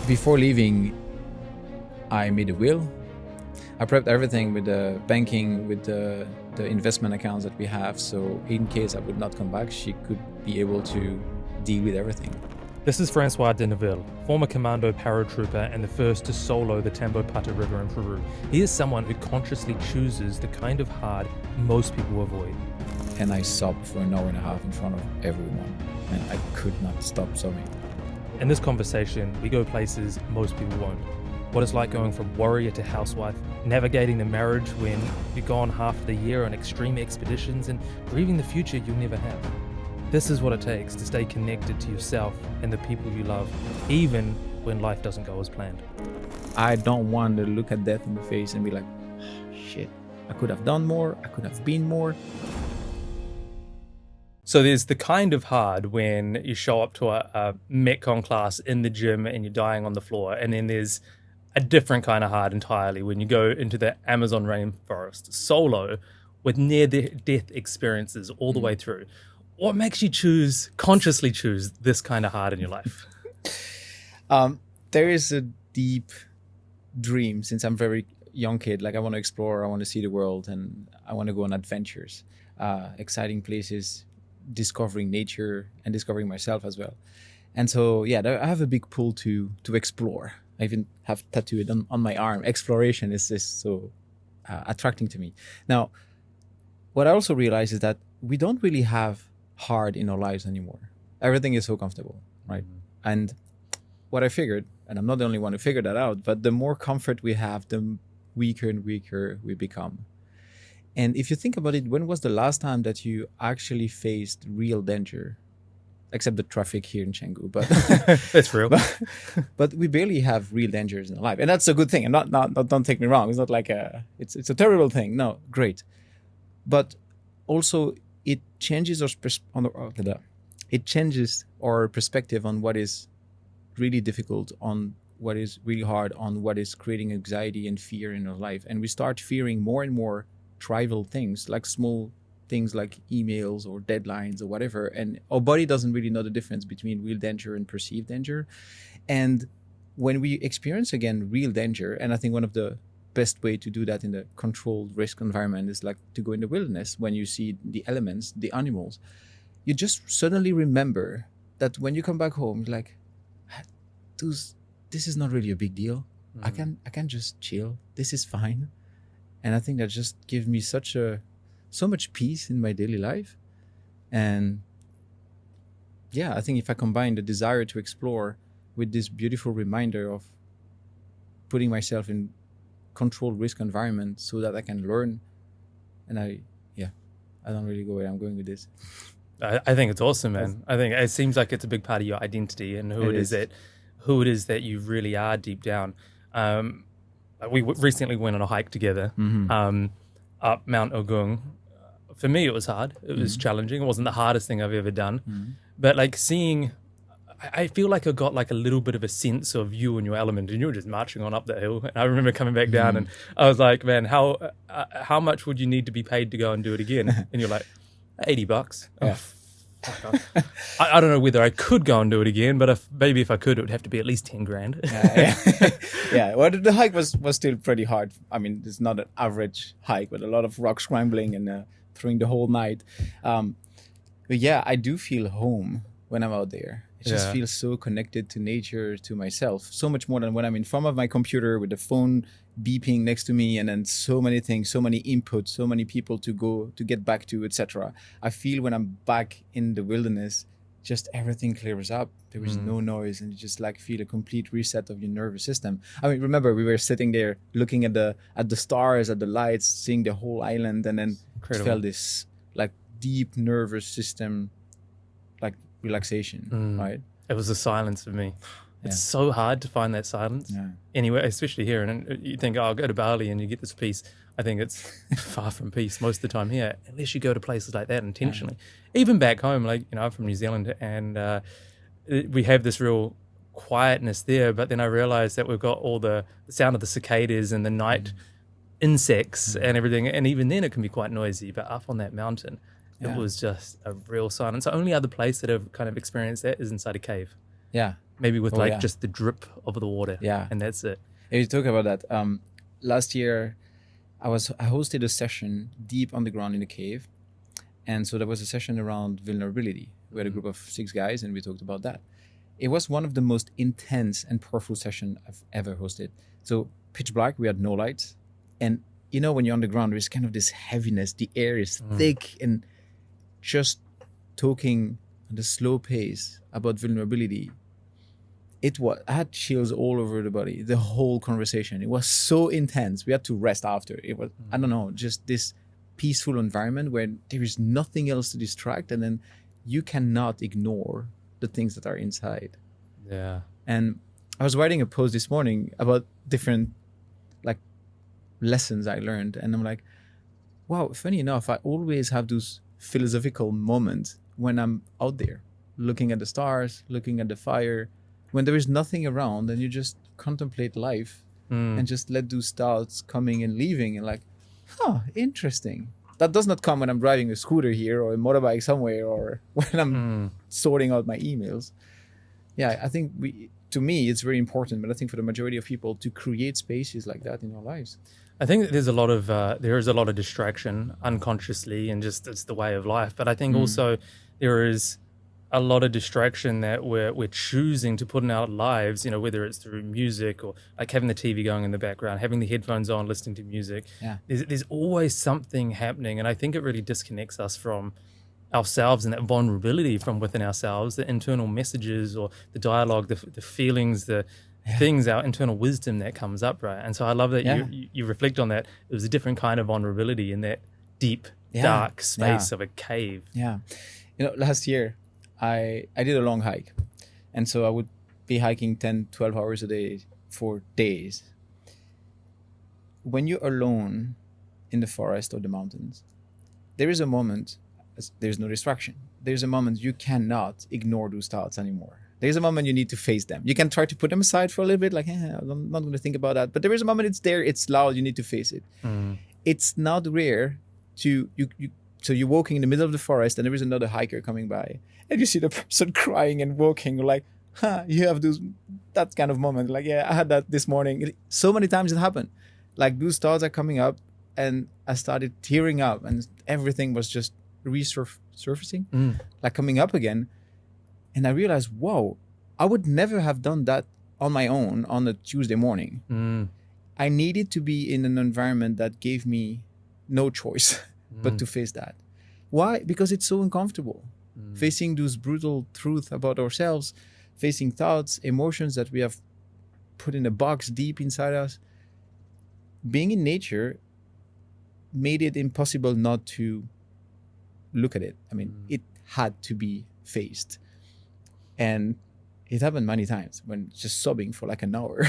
Before leaving, I made a will. I prepped everything with the banking, with the investment accounts that we have. So in case I would not come back, she could be able to deal with everything. This is François De Neville, former Commando paratrooper and the first to solo the Tambopata River in Peru. He is someone who consciously chooses the kind of hard most people avoid. And I sobbed for an hour and a half in front of everyone, and I could not stop sobbing. In this conversation, we go places most people won't. What it's like going from warrior to housewife, navigating the marriage when you're gone half the year on extreme expeditions, and grieving the future you'll never have. This is what it takes to stay connected to yourself and the people you love, even when life doesn't go as planned. I don't want to look at death in the face and be like, shit, I could have done more, I could have been more. So there's the kind of hard when you show up to a Metcon class in the gym and you're dying on the floor, and then there's a different kind of hard entirely when you go into the Amazon rainforest solo with near-death experiences all the way through. What makes you consciously choose this kind of hard in your life? There is a deep dream since I'm a very young kid. Like, I want to explore, I want to see the world, and I want to go on adventures, exciting places, discovering nature and discovering myself as well. And so, yeah, I have a big pull to explore. I even have tattooed on my arm. Exploration is just so attracting to me. Now, what I also realize is that we don't really have hard in our lives anymore. Everything is so comfortable, right? Mm-hmm. And what I figured, and I'm not the only one who figured that out, but the more comfort we have, the weaker and weaker we become. And if you think about it, when was the last time that you actually faced real danger? Except the traffic here in Canggu, but that's real. But we barely have real dangers in life, and that's a good thing. And not don't take me wrong. It's not like it's a terrible thing. No, great, but also it changes it changes our perspective on what is really difficult, on what is really hard, on what is creating anxiety and fear in our life, and we start fearing more and more trivial things, like small things like emails or deadlines or whatever, and our body doesn't really know the difference between real danger and perceived danger. And when we experience again real danger, and I think one of the best way to do that in the controlled risk environment is like to go in the wilderness. When you see the elements, the animals, you just suddenly remember that when you come back home, you're like, this is not really a big deal. Mm-hmm. I can just chill. This is fine. And I think that just gives me so much peace in my daily life. And yeah, I think if I combine the desire to explore with this beautiful reminder of putting myself in controlled risk environment so that I can learn, and I don't really go where I'm going with this. I think it's awesome, man. I think it seems like it's a big part of your identity and who it is that you really are deep down. We recently went on a hike together, up Mount Ogung. For me, it was hard. It was challenging. It wasn't the hardest thing I've ever done. But like I feel like I got like a little bit of a sense of you and your element, and you were just marching on up that hill. And I remember coming back down, and I was like, man, how much would you need to be paid to go and do it again? And you're like, $80. Yeah. Oh, I don't know whether I could go and do it again, but maybe if I could, it would have to be at least 10 grand. Yeah. Well, the hike was still pretty hard. I mean, it's not an average hike with a lot of rock scrambling and throwing the whole night. But yeah, I do feel home when I'm out there. It just feels so connected to nature, to myself, so much more than when I'm in front of my computer with the phone beeping next to me, and then so many things, so many inputs, so many people to get back to, etc. I feel when I'm back in the wilderness, just everything clears up. There is no noise, and you just like feel a complete reset of your nervous system. I mean, remember we were sitting there looking at the stars, at the lights, seeing the whole island, and then felt this like deep nervous system like relaxation, right? It was the silence for me. It's so hard to find that silence anywhere, especially here. And you think, I'll go to Bali and you get this peace. I think it's far from peace most of the time here, unless you go to places like that intentionally. Even back home, like, I'm from New Zealand, and we have this real quietness there. But then I realized that we've got all the sound of the cicadas and the night insects and everything. And even then it can be quite noisy. But up on that mountain, it was just a real silence. The only other place that I've kind of experienced that is inside a cave. Yeah. Maybe with just the drip of the water. Yeah. And that's it. If you talk about that, last year I hosted a session deep underground in a cave. And so there was a session around vulnerability. We had a group of 6 guys and we talked about that. It was one of the most intense and powerful sessions I've ever hosted. So pitch black, we had no lights. And you know, when you're underground, there's kind of this heaviness. The air is thick, and just talking at a slow pace about vulnerability, I had chills all over the body, the whole conversation. It was so intense. We had to rest after. It was, I don't know, just this peaceful environment where there is nothing else to distract, and then you cannot ignore the things that are inside. Yeah. And I was writing a post this morning about different lessons I learned, and I'm like, wow, funny enough, I always have those philosophical moments when I'm out there looking at the stars, looking at the fire, when there is nothing around, and you just contemplate life and just let those thoughts coming and leaving, and like, interesting. That does not come when I'm driving a scooter here or a motorbike somewhere, or when I'm sorting out my emails. Yeah, I think to me, it's very important, but I think for the majority of people, to create spaces like that in our lives. I think that there is a lot of distraction unconsciously, and just it's the way of life. But I think also there is a lot of distraction that we're choosing to put in our lives, you know, whether it's through music or like having the TV going in the background, having the headphones on, listening to music. Yeah. There's always something happening. And I think it really disconnects us from ourselves and that vulnerability from within ourselves, the internal messages or the dialogue, the feelings, the things, our internal wisdom that comes up, right? And so I love that you reflect on that. It was a different kind of vulnerability in that deep, dark space of a cave. Yeah. You know, last year, I did a long hike. And so I would be hiking 10, 12 hours a day for days. When you're alone in the forest or the mountains, there is a moment, there's no distraction. There's a moment you cannot ignore those thoughts anymore. There's a moment you need to face them. You can try to put them aside for a little bit, like, I'm not going to think about that. But there is a moment it's there, it's loud, you need to face it. It's not rare so you're walking in the middle of the forest and there is another hiker coming by and you see the person crying and walking, like, you have that kind of moment. Like, I had that this morning. So many times it happened. Like, those thoughts are coming up and I started tearing up and everything was just resurfacing, like coming up again. And I realized, whoa, I would never have done that on my own on a Tuesday morning. I needed to be in an environment that gave me no choice but to face that. Why? Because it's so uncomfortable. Facing those brutal truths about ourselves, facing thoughts, emotions that we have put in a box deep inside us. Being in nature made it impossible not to look at it. I mean, it had to be faced. And it happened many times when just sobbing for like an hour.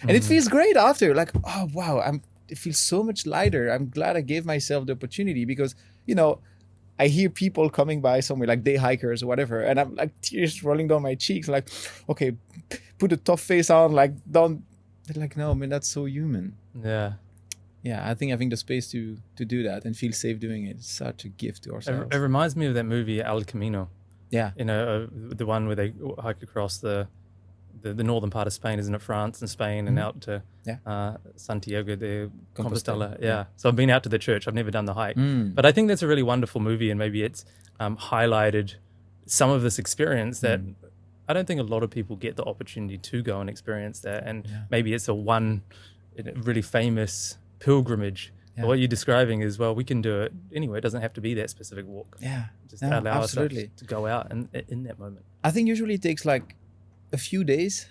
And it feels great after, like, oh, wow, it feels so much lighter. I'm glad I gave myself the opportunity because, you know, I hear people coming by somewhere, like day hikers or whatever, and I'm like tears rolling down my cheeks, like, okay, put a tough face on, like, don't. They're like, no, man, that's so human. Yeah. Yeah, I think having the space to do that and feel safe doing it is such a gift to ourselves. It reminds me of that movie El Camino. Yeah. You know, the one where they hiked across the northern part of Spain, isn't it? France and Spain, and out to Santiago de Compostela. Yeah. So I've been out to the church. I've never done the hike. But I think that's a really wonderful movie, and maybe it's highlighted some of this experience that I don't think a lot of people get the opportunity to go and experience that. And maybe it's a really famous pilgrimage. Yeah. What you're describing is, well, we can do it anyway. It doesn't have to be that specific walk. Yeah. Just allow us to go out and in that moment. I think usually it takes like a few days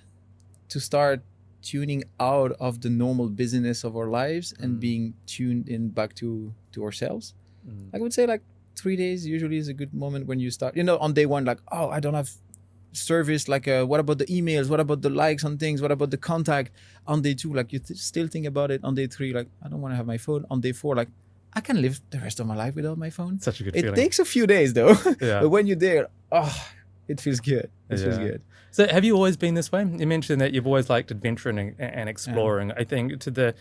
to start tuning out of the normal busyness of our lives and being tuned in back to ourselves. I would say like 3 days usually is a good moment when you start, you know, on day one, like, oh, I don't have service, like what about the emails, what about the likes on things, what about the contact? On day 2, like, you still think about it. On day 3, like, I don't want to have my phone. On day 4, like, I can live the rest of my life without my phone. Such a good feeling. It takes a few days though. But when you're there, it feels good. It feels good. So have you always been this way? You mentioned that you've always liked adventuring and exploring. I think I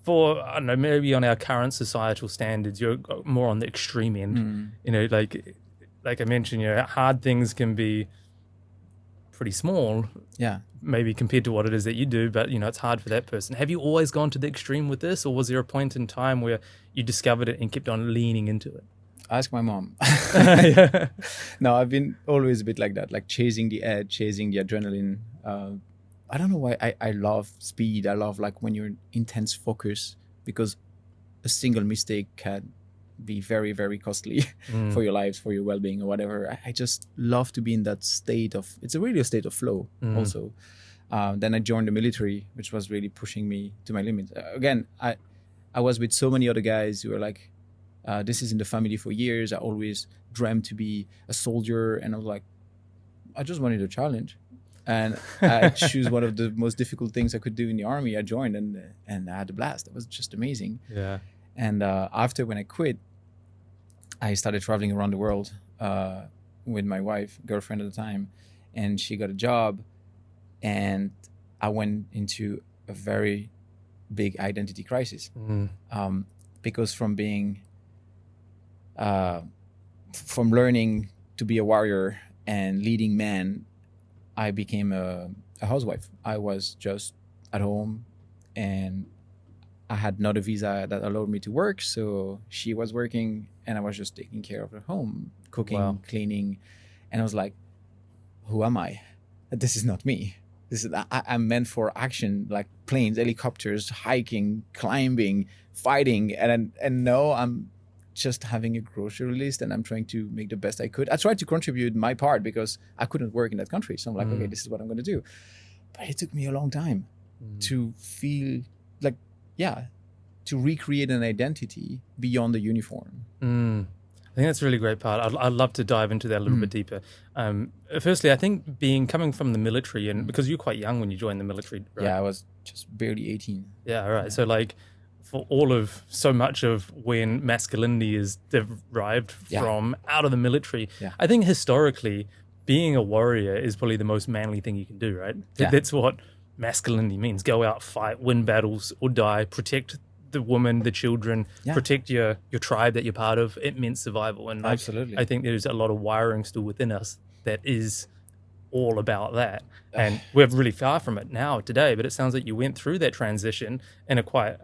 don't know, maybe on our current societal standards, you're more on the extreme end. You know, like I mentioned, you know, hard things can be pretty small. Yeah. Maybe compared to what it is that you do, but it's hard for that person. Have you always gone to the extreme with this, or was there a point in time where you discovered it and kept on leaning into it? Ask my mom. Yeah. No, I've been always a bit like that, like chasing the edge, chasing the adrenaline. I don't know why I love speed. I love like when you're in intense focus, because a single mistake can be very, very costly for your lives, for your well-being or whatever. I just love to be in that state of, it's a really a state of flow also. Then I joined the military, which was really pushing me to my limits. Again, I was with so many other guys who were like, this is in the family for years. I always dreamt to be a soldier. And I was like, I just wanted a challenge. And I choose one of the most difficult things I could do in the army. I joined and I had a blast. It was just amazing. Yeah. And after, when I quit, I started traveling around the world with my wife, girlfriend at the time, and she got a job. And I went into a very big identity crisis because from learning to be a warrior and leading men, I became a housewife. I was just at home, and I had not a visa that allowed me to work. So she was working and I was just taking care of the home, cooking, cleaning. And I was like, who am I? This is not me. I'm meant for action, like planes, helicopters, hiking, climbing, fighting. And now I'm just having a grocery list and I'm trying to make the best I could. I tried to contribute my part because I couldn't work in that country. So I'm like, okay, this is what I'm going to do. But it took me a long time to feel like, to recreate an identity beyond the uniform. I think that's a really great part. I'd love to dive into that a little bit deeper. Firstly, I think coming from the military, and because you're quite young when you joined the military, right? Yeah, I was just barely 18. Yeah, right. So like for so much of when masculinity is derived from out of the military, I think historically being a warrior is probably the most manly thing you can do, right? Yeah. That's what masculinity means. Go out, fight, win battles or die, protect the woman, the children, protect your tribe that you're part of. It meant survival. And absolutely, I think there's a lot of wiring still within us that is all about that. And we're really far from it now today, but it sounds like you went through that transition in a quite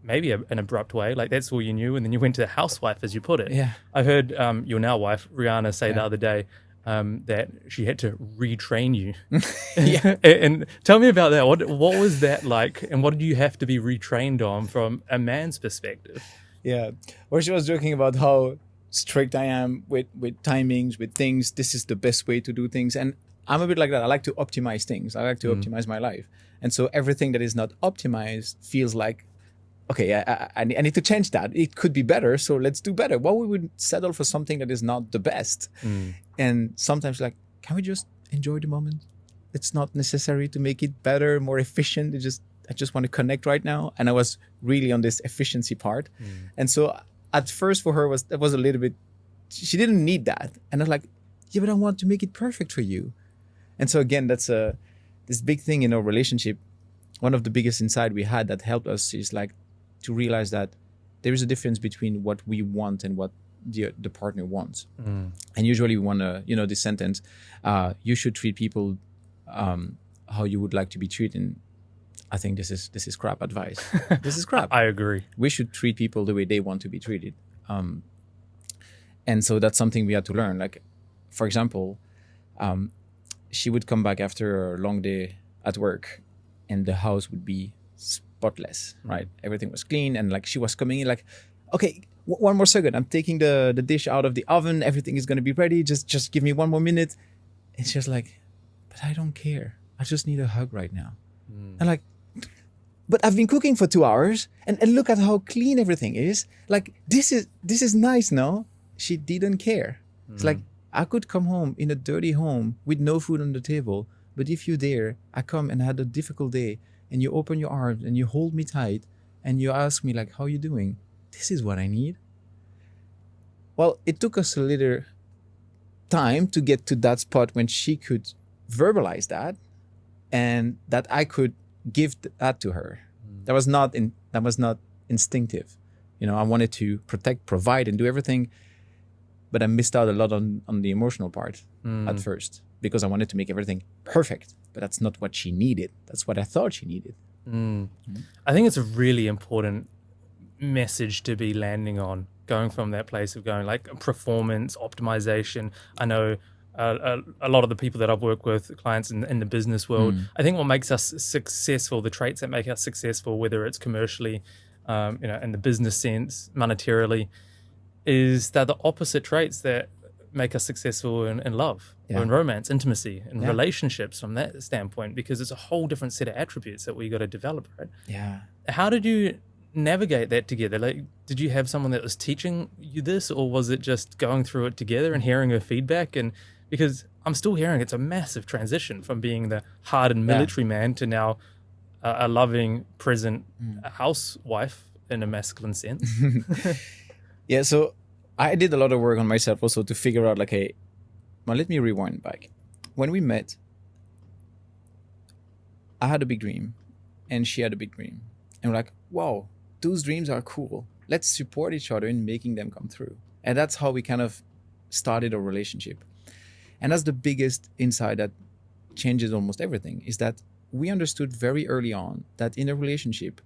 maybe an abrupt way. Like that's all you knew, and then you went to housewife, as you put it. Yeah. I heard your now wife, Rihanna, say the other day that she had to retrain you. And tell me about that. What was that like, and what did you have to be retrained on from a man's perspective? Yeah. Or she was joking about how strict I am with timings, with things. This is the best way to do things. And I'm a bit like that. I like to optimize things. I like to optimize my life. And so everything that is not optimized feels like, okay, I need to change that. It could be better, so let's do better. Why would we settle for something that is not the best? And sometimes like, can we just enjoy the moment? It's not necessary to make it better, more efficient. I just want to connect right now. And I was really on this efficiency part. And so at first for her that was a little bit, she didn't need that. And I was like, yeah, but I want to make it perfect for you. And so again, that's this big thing in our relationship. One of the biggest insight we had that helped us is like to realize that there is a difference between what we want and what the partner wants. And usually we want to, this sentence, you should treat people how you would like to be treated. I think this is crap advice. This is crap. I agree. We should treat people the way they want to be treated. And so that's something we had to learn. Like, for example, she would come back after a long day at work and the house would be spotless, right? Everything was clean. And like she was coming in like, okay, one more second. I'm taking the dish out of the oven. Everything is going to be ready. Just give me one more minute. And she was like, but I don't care. I just need a hug right now. And like, but I've been cooking for 2 hours and look at how clean everything is. Like, this is nice, no? She didn't care. It's like, I could come home in a dirty home with no food on the table. But if you're there, I come and had a difficult day and you open your arms and you hold me tight and you ask me like, how you doing? This is what I need. Well, it took us a little time to get to that spot when she could verbalize that and that I could give that to her. That was not instinctive. I wanted to protect, provide, and do everything, but I missed out a lot on the emotional part at first. because I wanted to make everything perfect. But that's not what she needed. That's what I thought she needed. I think it's a really important message to be landing on, going from that place of going like performance optimization. I know a lot of the people that I've worked with, clients in the business world, I think what makes us successful, the traits that make us successful, whether it's commercially, in the business sense, monetarily, is they're the opposite traits that make us successful in love, or in romance, intimacy, and relationships from that standpoint, because it's a whole different set of attributes that we got to develop, right? Yeah. How did you navigate that together? Like, did you have someone that was teaching you this, or was it just going through it together and hearing her feedback? And because I'm still hearing it's a massive transition from being the hardened military man to now a loving, present housewife in a masculine sense. Yeah, so I did a lot of work on myself also to figure out, like, hey, well, let me rewind back. When we met, I had a big dream and she had a big dream. And we're like, wow, those dreams are cool. Let's support each other in making them come through. And that's how we kind of started a relationship. And that's the biggest insight that changes almost everything, is that we understood very early on that in a relationship,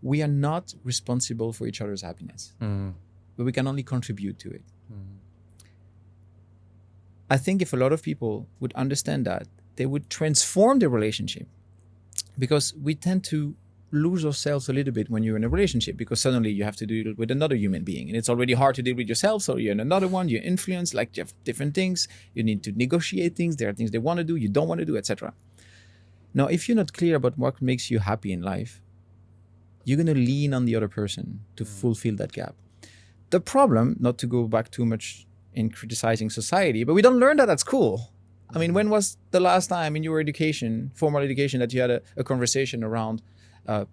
we are not responsible for each other's happiness, but we can only contribute to it. I think if a lot of people would understand that, they would transform the relationship, because we tend to lose ourselves a little bit when you're in a relationship, because suddenly you have to deal with another human being and it's already hard to deal with yourself. So you're in another one, you're influenced, like you have different things. You need to negotiate things. There are things they want to do, you don't want to do, etc. Now, if you're not clear about what makes you happy in life, you're going to lean on the other person to fulfill that gap. The problem, not to go back too much in criticizing society, but we don't learn that at school. I mean, when was the last time in your education, formal education, that you had a conversation around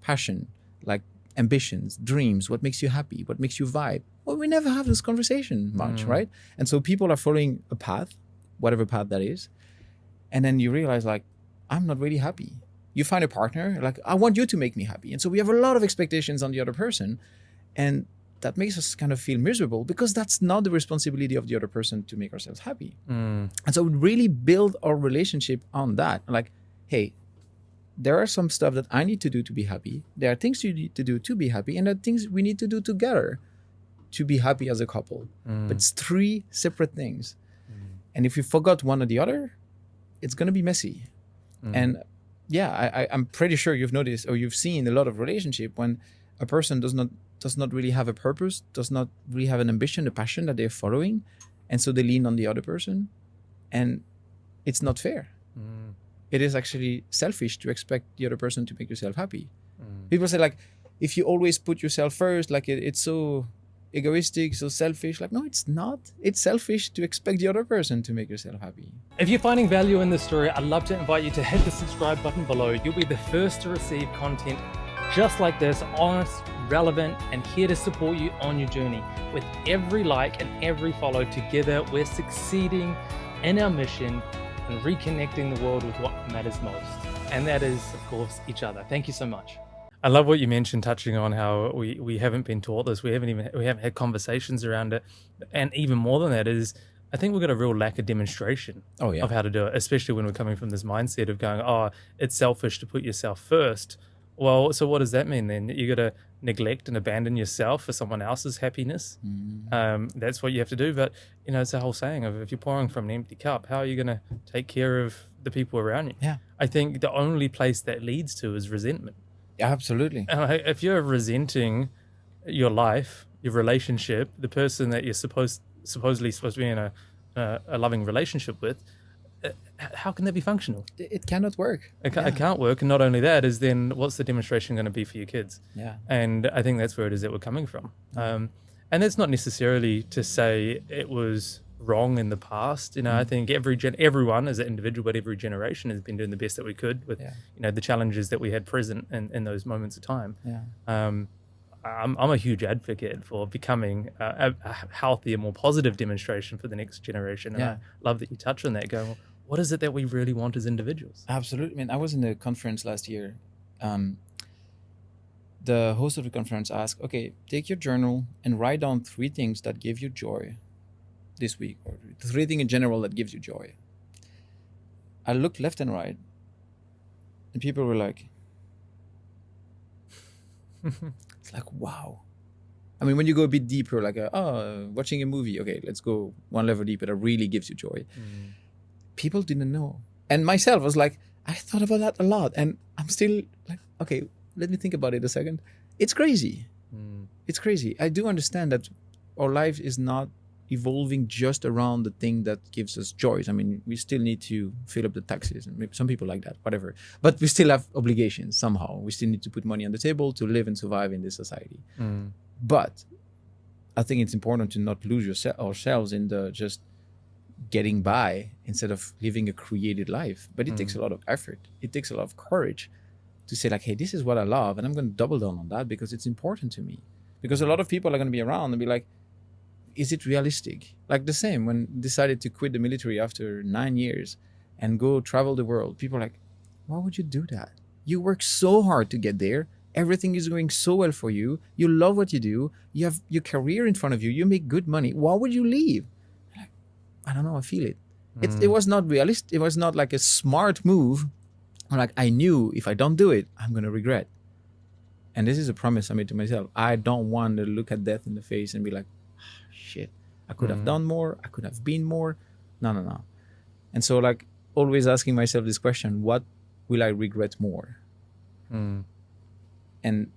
passion, like ambitions, dreams, what makes you happy, what makes you vibe? Well, we never have this conversation much, right? And so people are following a path, whatever path that is. And then you realize, like, I'm not really happy. You find a partner, like, I want you to make me happy. And so we have a lot of expectations on the other person. And that makes us kind of feel miserable, because that's not the responsibility of the other person to make ourselves happy. And so we really build our relationship on that. Like, hey, there are some stuff that I need to do to be happy. There are things you need to do to be happy. And there are things we need to do together to be happy as a couple. But it's three separate things. And if you forgot one or the other, it's going to be messy. And yeah, I'm pretty sure you've noticed, or you've seen a lot of relationship when a person does not really have a purpose, does not really have an ambition, a passion that they're following. And so they lean on the other person. And it's not fair. It is actually selfish to expect the other person to make yourself happy. People say, like, if you always put yourself first, like it's so egoistic, so selfish. Like, no, it's not. It's selfish to expect the other person to make yourself happy. If you're finding value in this story, I'd love to invite you to hit the subscribe button below. You'll be the first to receive content just like this, honest, relevant, and here to support you on your journey. With every like and every follow, together we're succeeding in our mission and reconnecting the world with what matters most. And that is, of course, each other. Thank you so much. I love what you mentioned, touching on how we haven't been taught this. We haven't had conversations around it. And even more than that is, I think we've got a real lack of demonstration of how to do it, especially when we're coming from this mindset of going, oh, it's selfish to put yourself first. Well, so what does that mean then? You got to neglect and abandon yourself for someone else's happiness? That's what you have to do. But, it's a whole saying of, if you're pouring from an empty cup, how are you going to take care of the people around you? Yeah. I think the only place that leads to is resentment. Yeah, absolutely. If you're resenting your life, your relationship, the person that you're supposedly supposed to be in a loving relationship with, how can that be functional? It cannot work. It can't work. And not only that, is then what's the demonstration going to be for your kids? Yeah. And I think that's where it is that we're coming from. And that's not necessarily to say it was wrong in the past. I think everyone as an individual, but every generation has been doing the best that we could with, the challenges that we had present in those moments of time. Yeah. I'm a huge advocate for becoming a healthier, more positive demonstration for the next generation. And I love that you touch on that, going, well, what is it that we really want as individuals? Absolutely. I mean, I was in a conference last year. The host of the conference asked, okay, take your journal and write down 3 things that give you joy this week, or 3 things in general that gives you joy. I looked left and right, and people were like, it's like, wow. I mean, when you go a bit deeper, like, watching a movie, okay, let's go one level deeper, that really gives you joy. People didn't know. And myself was like, I thought about that a lot. And I'm still like, okay, let me think about it a second. It's crazy. It's crazy. I do understand that our life is not evolving just around the thing that gives us joys. I mean, we still need to fill up the taxes, and maybe some people like that, whatever. But we still have obligations somehow. We still need to put money on the table to live and survive in this society. But I think it's important to not lose ourselves in the just getting by instead of living a created life. But it takes a lot of effort. It takes a lot of courage to say like, hey, this is what I love, and I'm going to double down on that because it's important to me. Because a lot of people are going to be around and be like, is it realistic? Like the same when decided to quit the military after 9 years and go travel the world. People are like, why would you do that? You work so hard to get there. Everything is going so well for you. You love what you do. You have your career in front of you. You make good money. Why would you leave? Like, I don't know. I feel it. It was not realistic. It was not like a smart move. Like I knew if I don't do it, I'm going to regret. And this is a promise I made to myself. I don't want to look at death in the face and be like, shit, I could have done more. I could have been more. No. And so like always asking myself this question, what will I regret more? And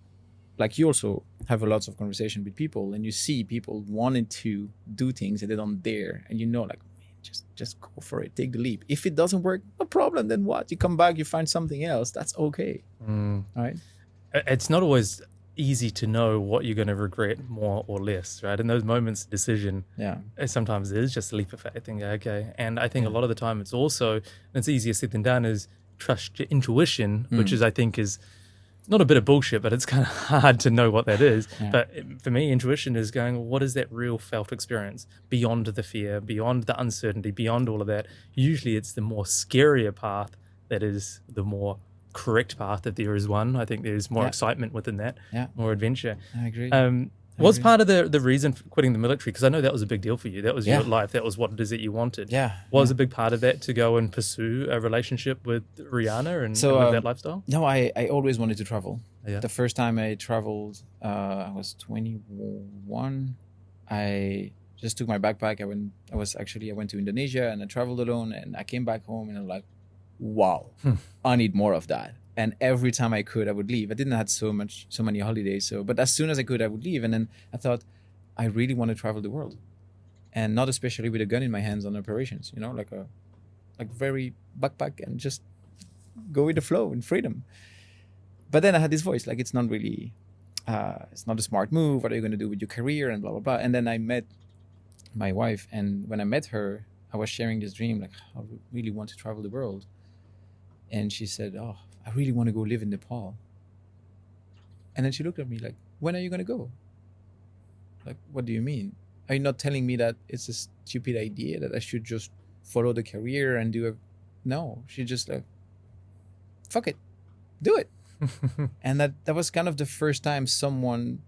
like you also have a lots of conversation with people and you see people wanting to do things and they don't dare. And you know, like, man, just go for it. Take the leap. If it doesn't work, no problem. Then what? You come back, you find something else. That's okay. Right? It's not always easy to know what you're going to regret more or less, right? In those moments of decision, sometimes it is just a leap of faith and go, okay. And I think a lot of the time it's easier said than done, is trust your intuition, which is, I think, is not a bit of bullshit, but it's kind of hard to know what that is. But for me, intuition is going, what is that real felt experience beyond the fear, beyond the uncertainty, beyond all of that? Usually it's the more scarier path that is the more correct path, if there is one. I think there's more excitement within that, more adventure. I agree. What's part of the reason for quitting the military? Because I know that was a big deal for you. That was your life. That was what it is that you wanted. Was a big part of that to go and pursue a relationship with Rihanna and live that lifestyle? No, I always wanted to travel. The first time I traveled, I was 21. I just took my backpack. I went to Indonesia and I traveled alone, and I came back home and I'm like, wow, I need more of that. And every time I could, I would leave. I didn't have so many holidays. But as soon as I could, I would leave. And then I thought, I really want to travel the world, and not especially with a gun in my hands on operations. You know, like very backpack and just go with the flow and freedom. But then I had this voice, like it's not really, it's not a smart move. What are you going to do with your career and blah blah blah. And then I met my wife, and when I met her, I was sharing this dream, like I really want to travel the world. And she said, oh, I really want to go live in Nepal. And then she looked at me like, when are you going to go? Like, what do you mean? Are you not telling me that it's a stupid idea, that I should just follow the career and do it? No, she just like, fuck it, do it. And that was kind of the first time someone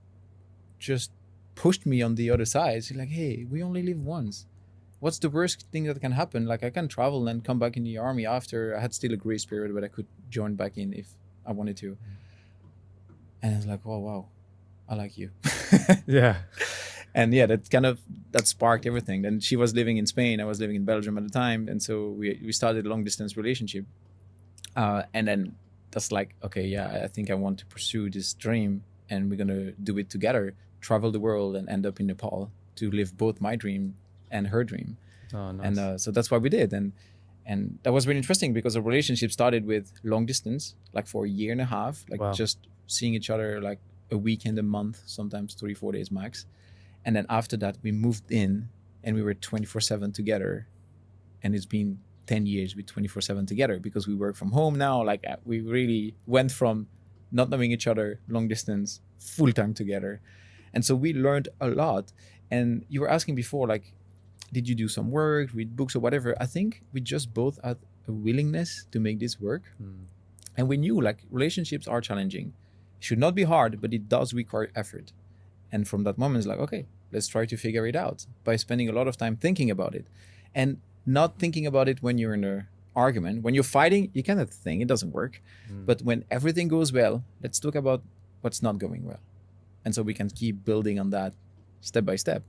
just pushed me on the other side. She's like, hey, we only live once. What's the worst thing that can happen? Like I can travel and come back in the army after. I had still a grace period, but I could join back in if I wanted to. And I was like, oh, wow, I like you. And that sparked everything. Then she was living in Spain. I was living in Belgium at the time. And so we started a long distance relationship. And then that's like, okay, I think I want to pursue this dream, and we're going to do it together, travel the world and end up in Nepal to live both my dream and her dream. Oh, nice. And so that's what we did. And that was really interesting because the relationship started with long distance, like for a year and a half, like just seeing each other like a weekend a month, sometimes 3-4 days max. And then after that, we moved in and we were 24/7 together. And it's been 10 years with 24/7 together because we work from home now. Like we really went from not knowing each other, long distance, full time together. And so we learned a lot. And you were asking before, like, did you do some work, read books or whatever? I think we just both had a willingness to make this work. And we knew like relationships are challenging. It should not be hard, but it does require effort. And from that moment, it's like, okay, let's try to figure it out by spending a lot of time thinking about it. And not thinking about it when you're in a argument. When you're fighting, you cannot think, it doesn't work. But when everything goes well, let's talk about what's not going well. And so we can keep building on that step by step.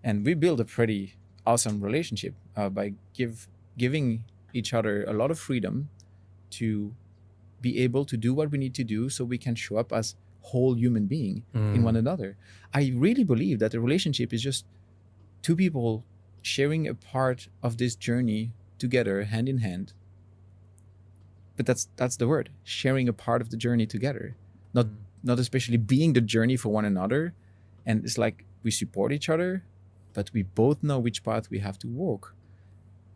And we build a pretty awesome relationship by giving each other a lot of freedom to be able to do what we need to do so we can show up as whole human being in one another. I really believe that a relationship is just two people sharing a part of this journey together, hand in hand. But that's the word, sharing a part of the journey together, not especially being the journey for one another. And it's like we support each other, but we both know which path we have to walk.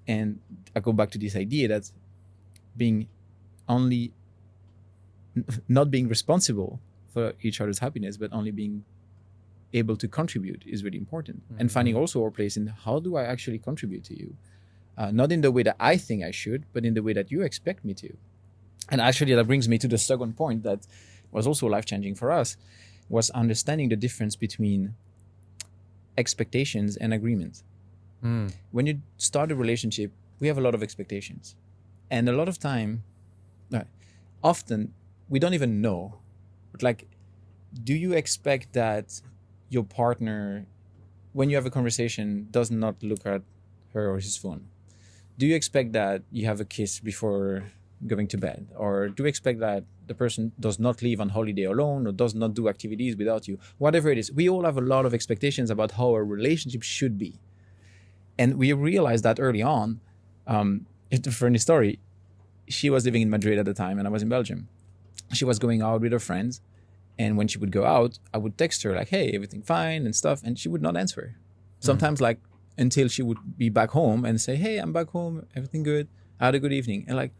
And I go back to this idea that not being responsible for each other's happiness, but only being able to contribute is really important. And finding also our place in how do I actually contribute to you? Not in the way that I think I should, but in the way that you expect me to. And actually that brings me to the second point that was also life-changing for us, was understanding the difference between expectations and agreement. When you start a relationship, we have a lot of expectations. And a lot of time, often, we don't even know. But like, do you expect that your partner, when you have a conversation, does not look at her or his phone? Do you expect that you have a kiss before going to bed? Or do you expect that the person does not leave on holiday alone or does not do activities without you? Whatever it is, we all have a lot of expectations about how a relationship should be. And we realized that early on. It's a funny story. She was living in Madrid at the time and I was in Belgium. She was going out with her friends. And when she would go out, I would text her like, hey, everything fine and stuff. And she would not answer. Sometimes like until she would be back home and say, hey, I'm back home. Everything good. I had a good evening. And like,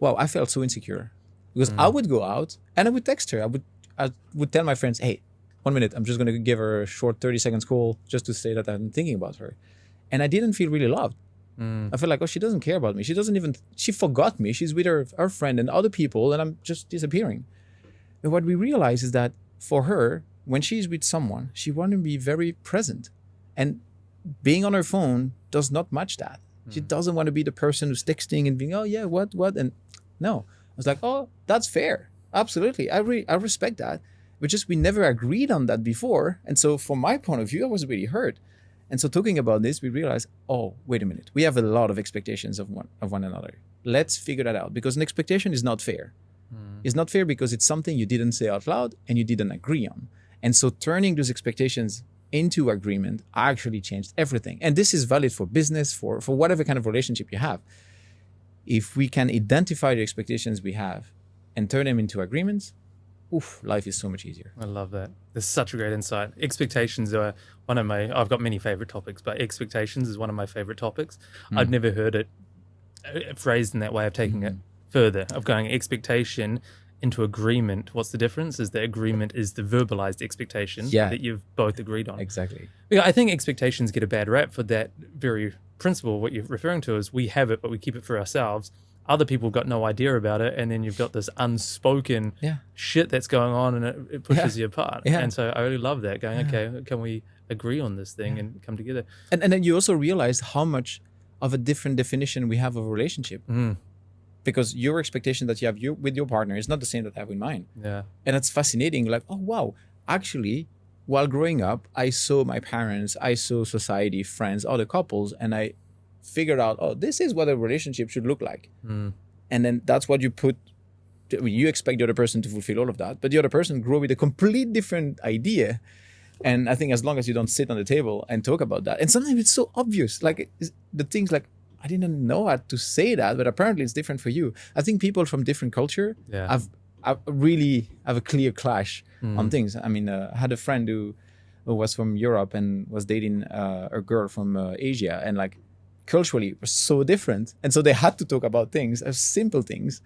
wow, I felt so insecure because I would go out and I would text her. I would tell my friends, hey, 1 minute, I'm just going to give her a short 30 seconds call just to say that I'm thinking about her. And I didn't feel really loved. I felt like, oh, she doesn't care about me. She forgot me. She's with her friend and other people and I'm just disappearing. And what we realize is that for her, when she's with someone, she wants to be very present. And being on her phone does not match that. She doesn't want to be the person who's texting and being, oh yeah, what? And no, I was like, oh, that's fair. Absolutely. I respect that. But just we never agreed on that before. And so from my point of view, I was really hurt. And so talking about this, we realized, oh, wait a minute. We have a lot of expectations of one another. Let's figure that out because an expectation is not fair. It's not fair because it's something you didn't say out loud and you didn't agree on. And so turning those expectations into agreement actually changed everything. And this is valid for business, for whatever kind of relationship you have. If we can identify the expectations we have and turn them into agreements, life is so much easier. I love that. There's such a great insight. Expectations are I've got many favorite topics, but expectations is one of my favorite topics. I've never heard it phrased in that way of taking it further, of going expectation into agreement. What's the difference? Is the agreement is the verbalized expectation that you've both agreed on. Exactly. Yeah, I think expectations get a bad rap for that very principle. What you're referring to is we have it, but we keep it for ourselves. Other people got no idea about it, and then you've got this unspoken shit that's going on, and it pushes you apart. Yeah. And so I really love that, going, okay, can we agree on this thing and come together? And then you also realize how much of a different definition we have of a relationship. Because your expectation that you have with your partner is not the same that I have with mine. Yeah. And it's fascinating, like, oh, wow, actually, while growing up, I saw my parents, I saw society, friends, other couples, and I figured out, oh, this is what a relationship should look like. And then that's what you you expect the other person to fulfill all of that, but the other person grew with a complete different idea. And I think as long as you don't sit on the table and talk about that, and sometimes it's so obvious, like the things like, I didn't know how to say that, but apparently it's different for you. I think people from different culture really have a clear clash on things. I mean, I had a friend who was from Europe and was dating a girl from Asia, and like, culturally it was so different, and so they had to talk about things as simple things.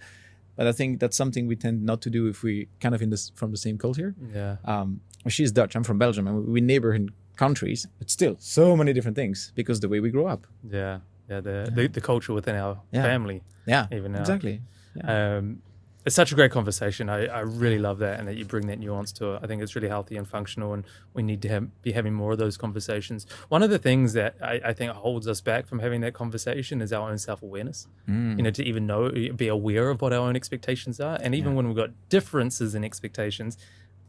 But I think that's something we tend not to do if we kind of from the same culture. She's Dutch, I'm from Belgium, and we neighboring countries, but still so many different things because the way we grow up. The culture within our family. Even now. Exactly. It's such a great conversation. I really love that, and that you bring that nuance to it. I think it's really healthy and functional, and we need to be having more of those conversations. One of the things that I think holds us back from having that conversation is our own self-awareness. To even be aware of what our own expectations are. And even when we've got differences in expectations,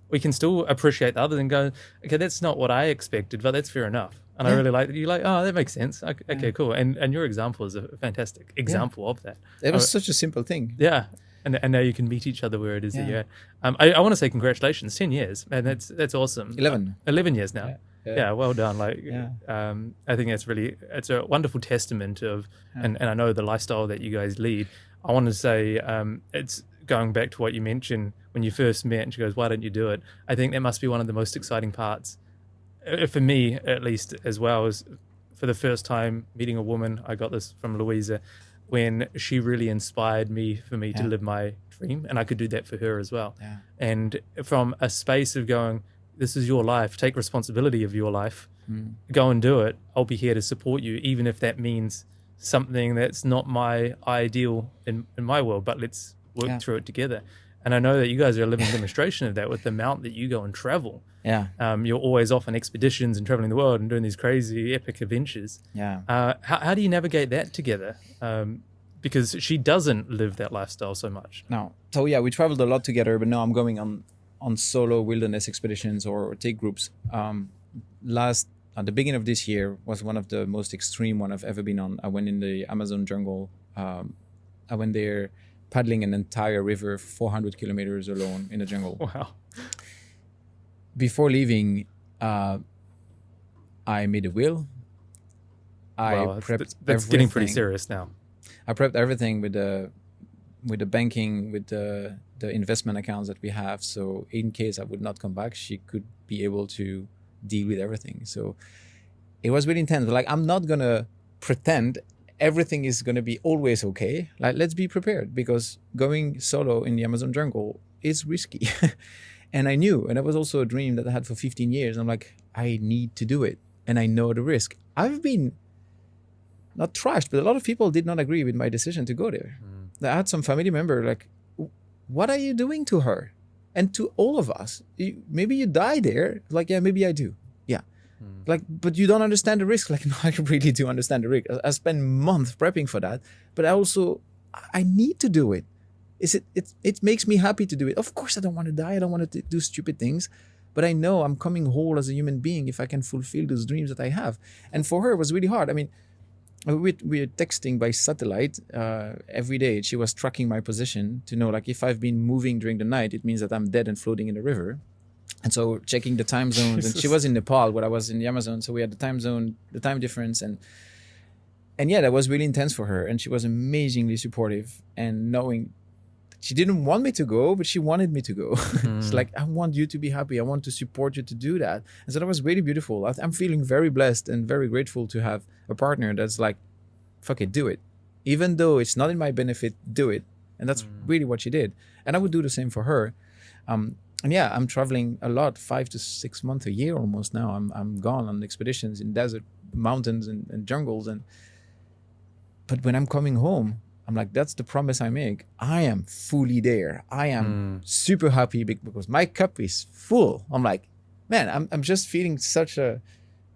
we can still appreciate the others and go, okay, that's not what I expected, but that's fair enough. And I really like that. You're like, oh, that makes sense. Okay, cool. And your example is a fantastic example of that. It was such a simple thing. Yeah. And now you can meet each other where it is that you're at. I want to say congratulations, 10 years. Man, that's awesome. 11 years now. Yeah, well done. I think it's a wonderful testament of, and I know the lifestyle that you guys lead. I want to say it's going back to what you mentioned when you first met, and she goes, why don't you do it? I think that must be one of the most exciting parts, for me at least, as well, as for the first time meeting a woman. I got this from Louisa, when she really inspired me to live my dream, and I could do that for her as well. Yeah. And from a space of going, this is your life, take responsibility of your life, go and do it. I'll be here to support you, even if that means something that's not my ideal in my world, but let's work through it together. And I know that you guys are a living demonstration of that with the amount that you go and travel. Yeah. You're always off on expeditions and traveling the world and doing these crazy epic adventures. Yeah. How do you navigate that together? Because she doesn't live that lifestyle so much. No. So yeah, we traveled a lot together, but now I'm going on solo wilderness expeditions or take groups. At the beginning of this year was one of the most extreme one I've ever been on. I went in the Amazon jungle. I went there paddling an entire river 400 kilometers alone in the jungle. Wow. Before leaving, I made a will. That's getting pretty serious now. I prepped everything with the banking, with the investment accounts that we have. So in case I would not come back, she could be able to deal with everything. So it was really intense. Like, I'm not going to pretend everything is going to be always okay. Like, let's be prepared, because going solo in the Amazon jungle is risky. And I knew, and that was also a dream that I had for 15 years. I'm like, I need to do it. And I know the risk. I've been not trashed, but a lot of people did not agree with my decision to go there. I had some family member like, what are you doing to her? And to all of us, maybe you die there. Like, yeah, maybe I do. Yeah. Like, but you don't understand the risk. Like, no, I really do understand the risk. I spent months prepping for that, but I need to do it. It makes me happy to do it. Of course, I don't want to die. I don't want to do stupid things, but I know I'm coming whole as a human being if I can fulfill those dreams that I have. And for her, it was really hard. I mean, we're texting by satellite every day. She was tracking my position to know, like, if I've been moving during the night, it means that I'm dead and floating in the river. And so checking the time zones. And she was in Nepal, where I was in the Amazon. So we had the time zone, the time difference. And yeah, that was really intense for her. And she was amazingly supportive. And knowing she didn't want me to go, but she wanted me to go. It's like, I want you to be happy. I want to support you to do that. And so that was really beautiful. I'm feeling very blessed and very grateful to have a partner that's like, fuck it, do it. Even though it's not in my benefit, do it. And that's really what she did. And I would do the same for her. And yeah, I'm traveling a lot, 5 to 6 months a year almost now. I'm gone on expeditions in desert, mountains and jungles. But when I'm coming home, I'm like, that's the promise I make. I am fully there. I am super happy because my cup is full. I'm like, man, I'm just feeling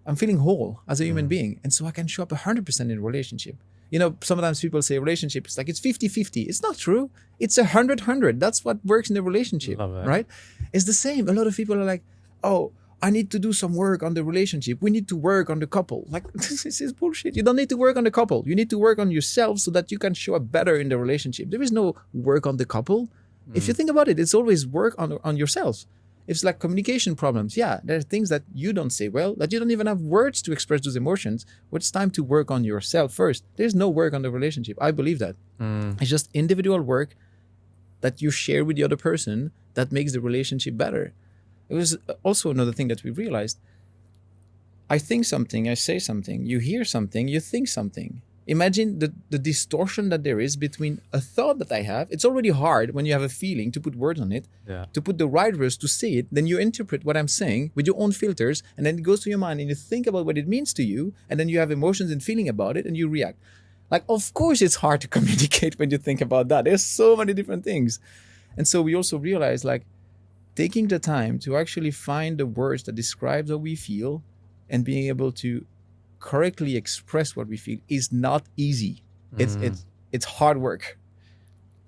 I'm feeling whole as a human being. And so I can show up 100% in a relationship. You know, sometimes people say relationship is like, it's 50-50. It's not true. It's 100-100. That's what works in a relationship, right? It's the same. A lot of people are like, oh, I need to do some work on the relationship. We need to work on the couple. Like, this is bullshit. You don't need to work on the couple. You need to work on yourself so that you can show up better in the relationship. There is no work on the couple. If you think about it, it's always work on yourselves. It's like communication problems. Yeah, there are things that you don't say well, that you don't even have words to express those emotions. Well, it's time to work on yourself first. There's no work on the relationship. I believe that. It's just individual work that you share with the other person that makes the relationship better. It was also another thing that we realized. I think something, I say something, you hear something, you think something. Imagine the distortion that there is between a thought that I have. It's already hard when you have a feeling to put words on it, to put the right words to say it. Then you interpret what I'm saying with your own filters, and then it goes to your mind and you think about what it means to you, and then you have emotions and feeling about it, and you react. Like, of course it's hard to communicate when you think about that. There's so many different things. And so we also realize, like, taking the time to actually find the words that describe how we feel and being able to correctly express what we feel is not easy. It's hard work.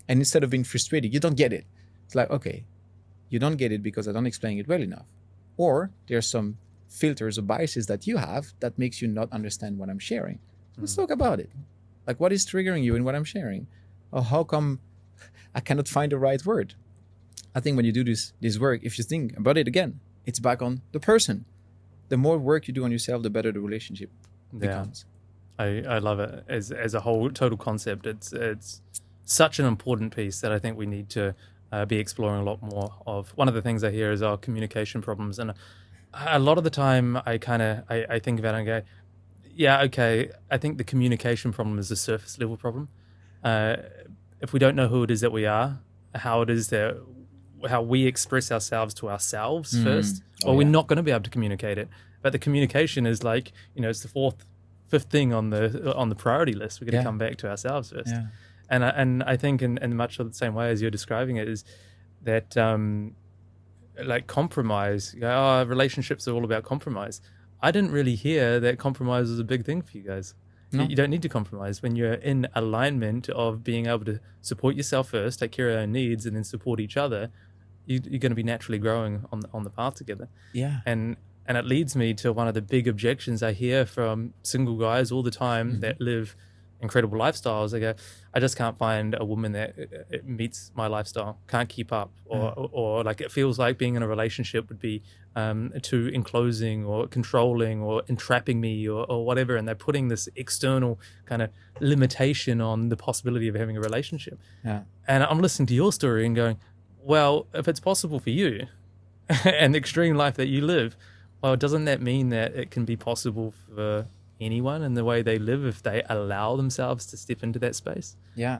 And instead of being frustrated, you don't get it. It's like, okay, you don't get it because I don't explain it well enough. Or there's some filters or biases that you have that makes you not understand what I'm sharing. Let's talk about it. Like, what is triggering you in what I'm sharing? Or how come I cannot find the right word? I think when you do this work, if you think about it again, it's back on the person. The more work you do on yourself, the better the relationship becomes. I love it as a whole total concept. It's such an important piece that I think we need to be exploring a lot more of. One of the things I hear is our communication problems, and a lot of the time I think about it and go, yeah, okay, I think the communication problem is a surface level problem. If we don't know who it is that we are, how we express ourselves to ourselves first, we're not going to be able to communicate it. But the communication is like, it's the fifth thing on the priority list. We're going to come back to ourselves first. Yeah. And I think in much of the same way as you're describing it is that like compromise. Relationships are all about compromise. I didn't really hear that compromise was a big thing for you guys. No. You don't need to compromise when you're in alignment of being able to support yourself first, take care of your own needs, and then support each other. You're going to be naturally growing on the path together. Yeah. And it leads me to one of the big objections I hear from single guys all the time that live incredible lifestyles. They go, I just can't find a woman that it meets my lifestyle, can't keep up, or like it feels like being in a relationship would be too enclosing or controlling or entrapping me or whatever. And they're putting this external kind of limitation on the possibility of having a relationship. Yeah. And I'm listening to your story and going, well, if it's possible for you and the extreme life that you live, well, doesn't that mean that it can be possible for anyone in the way they live if they allow themselves to step into that space? Yeah.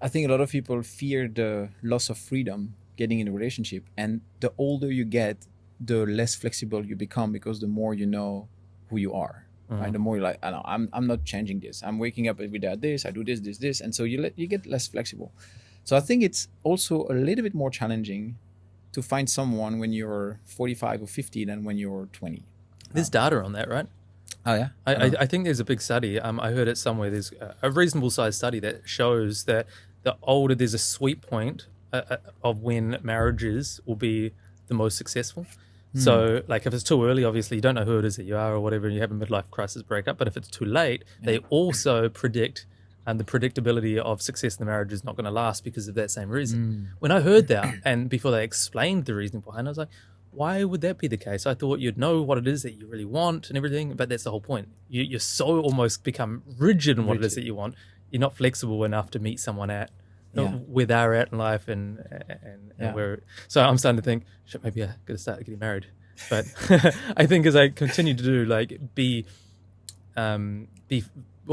I think a lot of people fear the loss of freedom getting in a relationship. And the older you get, the less flexible you become, because the more you know who you are. Right? The more you're like, I know, I'm not changing this. I'm waking up every day at this, I do this. And so you get less flexible. So I think it's also a little bit more challenging to find someone when you're 45 or 50 than when you're 20. There's data on that, right? Oh, yeah? I think there's a big study. I heard it somewhere. There's a reasonable sized study that shows that the older, there's a sweet point of when marriages will be the most successful. So, like, if it's too early, obviously, you don't know who it is that you are or whatever, and you have a midlife crisis breakup. But if it's too late, they also predict the predictability of success in the marriage is not going to last because of that same reason. When I heard that, and before they explained the reason behind it, I was like, why would that be the case? I thought you'd know what it is that you really want and everything, but that's the whole point. You're so almost become rigid in what it is that you want. You're not flexible enough to meet someone at where they're at in life and where. So I'm starting to think, shit, maybe I got to start getting married. But I think as I continue to do, like, be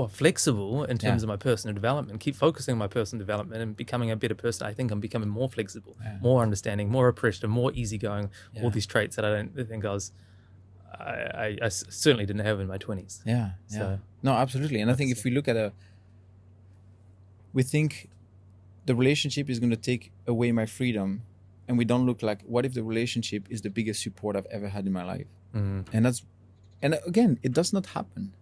flexible in terms of my personal development, keep focusing on my personal development and becoming a better person. I think I'm becoming more flexible, more understanding, more appreciative, more easygoing, all these traits that I don't think I certainly didn't have in my 20s. Yeah. So, no, absolutely. And I think if we look at we think the relationship is going to take away my freedom, and we don't look like, what if the relationship is the biggest support I've ever had in my life? And again, it does not happen.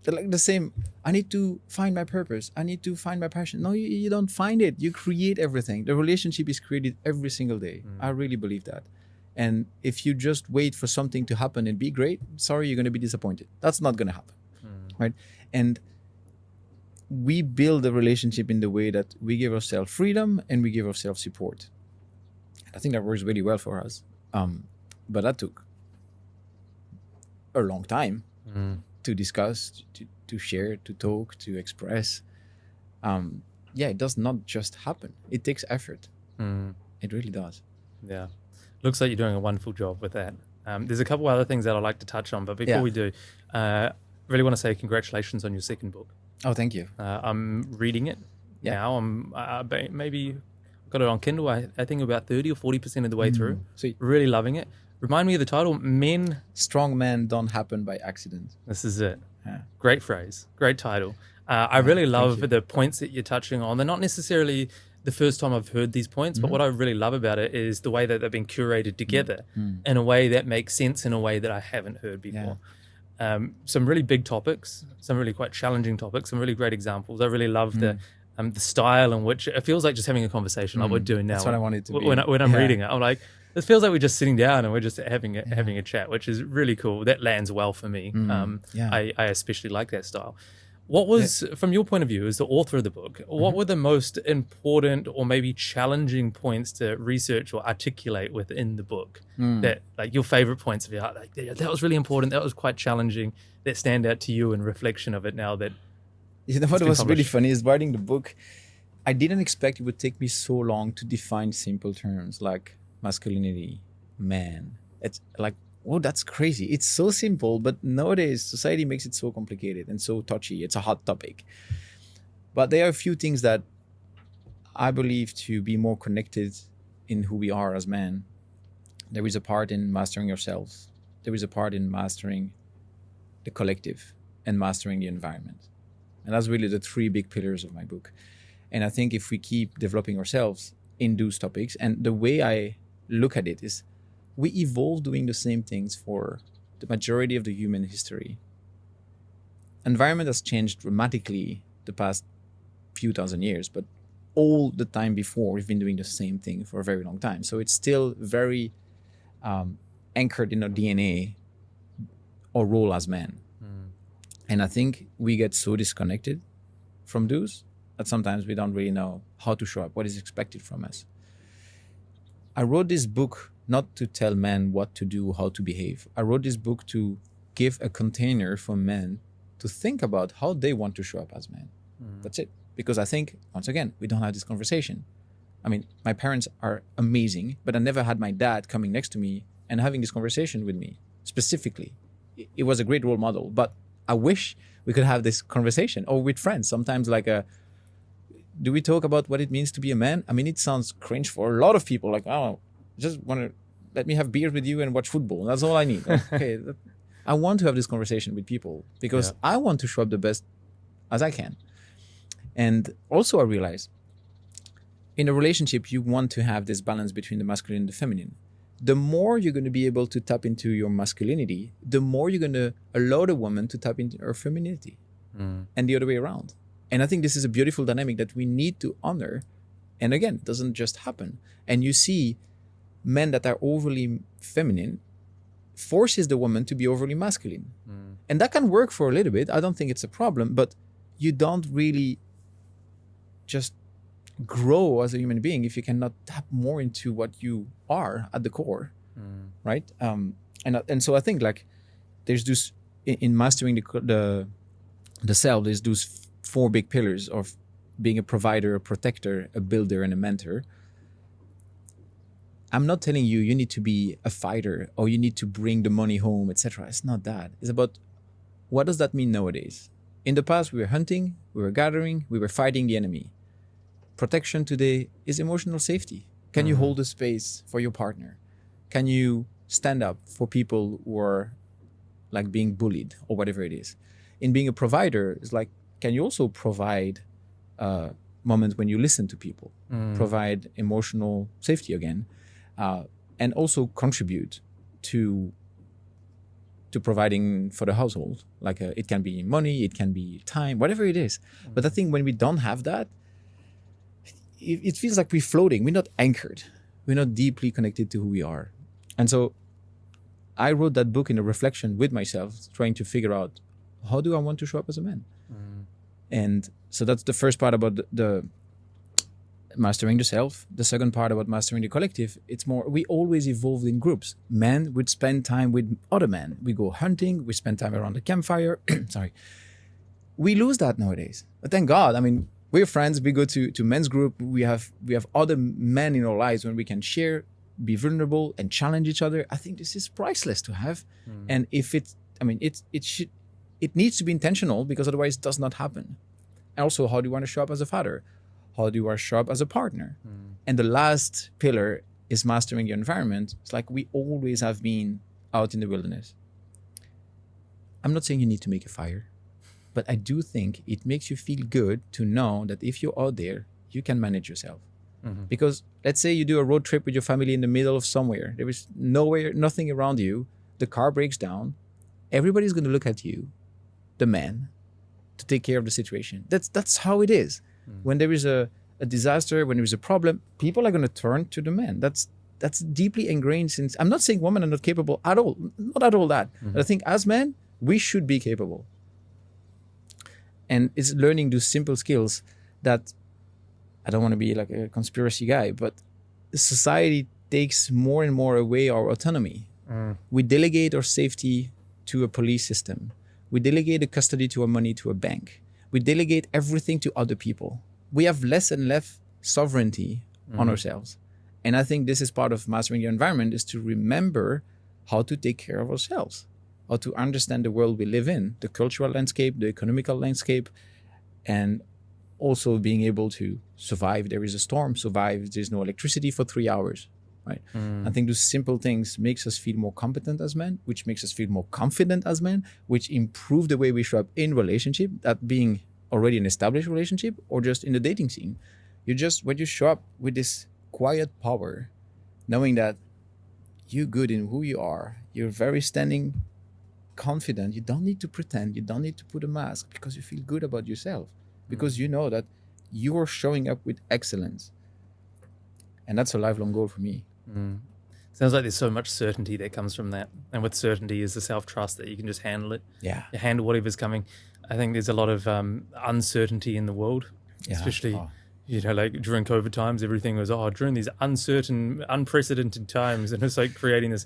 They're like the same, I need to find my purpose. I need to find my passion. No, you don't find it. You create everything. The relationship is created every single day. I really believe that. And if you just wait for something to happen and be great, sorry, you're going to be disappointed. That's not going to happen. Right? And we build a relationship in the way that we give ourselves freedom and we give ourselves support. I think that works really well for us. But that took a long time. To discuss, to share, to talk, to express. It does not just happen. It takes effort. It really does. Yeah. Looks like you're doing a wonderful job with that. There's a couple other things that I'd like to touch on, but before we do, really want to say congratulations on your second book. Oh, thank you. I'm reading it now. I'm maybe got it on Kindle. I think about 30 or 40% of the way through. Sweet. Really loving it. Remind me of the title, Strong Men Don't Happen by Accident. This is it. Yeah. Great phrase. Great title. I really love the points that you're touching on. They're not necessarily the first time I've heard these points, but what I really love about it is the way that they've been curated together in a way that makes sense, in a way that I haven't heard before. Some really big topics, some really quite challenging topics, some really great examples. I really love the style in which it feels like just having a conversation like we're doing now. That's what I want it to be. When I'm reading it, I'm like, it feels like we're just sitting down and we're just having a chat, which is really cool. That lands well for me. I especially like that style. What was, from your point of view, as the author of the book, what were the most important or maybe challenging points to research or articulate within the book? That, like, your favorite points of it, like, that was really important, that was quite challenging, that stand out to you in reflection of it now that you know what was really funny is writing the book, I didn't expect it would take me so long to define simple terms like masculinity, man. It's like, oh, that's crazy. It's so simple, but nowadays society makes it so complicated and so touchy. It's a hot topic. But there are a few things that I believe to be more connected in who we are as men. There is a part in mastering yourselves. There is a part in mastering the collective and mastering the environment. And that's really the three big pillars of my book. And I think if we keep developing ourselves in those topics, and the way I look at it is, we evolve doing the same things for the majority of the human history. Environment has changed dramatically the past few thousand years, but all the time before, we've been doing the same thing for a very long time. So it's still very anchored in our DNA, our role as men. And I think we get so disconnected from those that sometimes we don't really know how to show up, what is expected from us. I wrote this book not to tell men what to do, how to behave. I wrote this book to give a container for men to think about how they want to show up as men. That's it. Because I think, once again, we don't have this conversation. I mean, my parents are amazing, but I never had my dad coming next to me and having this conversation with me specifically. It was a great role model, but I wish we could have this conversation, or with friends. Sometimes do we talk about what it means to be a man? I mean, it sounds cringe for a lot of people. Like, oh, just want to let me have beers with you and watch football. That's all I need. Okay, I want to have this conversation with people because I want to show up the best as I can. And also I realize in a relationship, you want to have this balance between the masculine and the feminine. The more you're going to be able to tap into your masculinity, the more you're going to allow the woman to tap into her femininity and the other way around. And I think this is a beautiful dynamic that we need to honor. And again, it doesn't just happen. And you see men that are overly feminine forces the woman to be overly masculine. And that can work for a little bit. I don't think it's a problem, but you don't really just grow as a human being if you cannot tap more into what you are at the core, right? And so I think like there's this in mastering the self. There's those four big pillars of being a provider, a protector, a builder, and a mentor. I'm not telling you need to be a fighter or you need to bring the money home, etc. It's not that. It's about what does that mean nowadays? In the past, we were hunting, we were gathering, we were fighting the enemy. Protection today is emotional safety. Can you hold a space for your partner? Can you stand up for people who are like being bullied or whatever it is? In being a provider, it's like, can you also provide a moment when you listen to people, provide emotional safety again, and also contribute to providing for the household? Like it can be money, it can be time, whatever it is. But I think when we don't have that, it feels like we're floating. We're not anchored. We're not deeply connected to who we are. And so I wrote that book in a reflection with myself, trying to figure out, how do I want to show up as a man? And so that's the first part about the mastering the self. The second part about mastering the collective, it's more, we always evolved in groups. Men would spend time with other men. We go hunting, we spend time around the campfire. Sorry. We lose that nowadays. But thank God, I mean, we're friends, we go to men's group, we have other men in our lives when we can share, be vulnerable and challenge each other. I think this is priceless to have. And if it needs to be intentional because otherwise it does not happen. And also, how do you want to show up as a father? How do you want to show up as a partner? And the last pillar is mastering your environment. It's like we always have been out in the wilderness. I'm not saying you need to make a fire, but I do think it makes you feel good to know that if you're out there, you can manage yourself. Because let's say you do a road trip with your family in the middle of somewhere. There is nowhere, nothing around you. The car breaks down. Everybody's going to look at you, the man, to take care of the situation. That's how it is. When there is a disaster, when there is a problem, people are going to turn to the man. That's deeply ingrained since. I'm not saying women are not capable at all. Not at all that. But I think as men, we should be capable. And it's learning those simple skills that, I don't want to be like a conspiracy guy, but society takes more and more away our autonomy. We delegate our safety to a police system. We delegate the custody to our money to a bank. We delegate everything to other people. We have less and less sovereignty on ourselves. And I think this is part of mastering your environment, is to remember how to take care of ourselves, how to understand the world we live in, the cultural landscape, the economical landscape, and also being able to survive. There is a storm, survive. There's no electricity for 3 hours, right? I think those simple things makes us feel more competent as men, which makes us feel more confident as men, which improve the way we show up in relationship, that being already an established relationship or just in the dating scene. When you show up with this quiet power, knowing that you're good in who you are, you're very standing confident, you don't need to pretend, you don't need to put a mask, because you feel good about yourself, because you know that you are showing up with excellence. And that's a lifelong goal for me. Sounds like there's so much certainty that comes from that. And with certainty is the self-trust that you can just handle it. Yeah. You handle whatever's coming. I think there's a lot of uncertainty in the world, especially, like during COVID times, everything was, during these uncertain, unprecedented times. And it's like creating this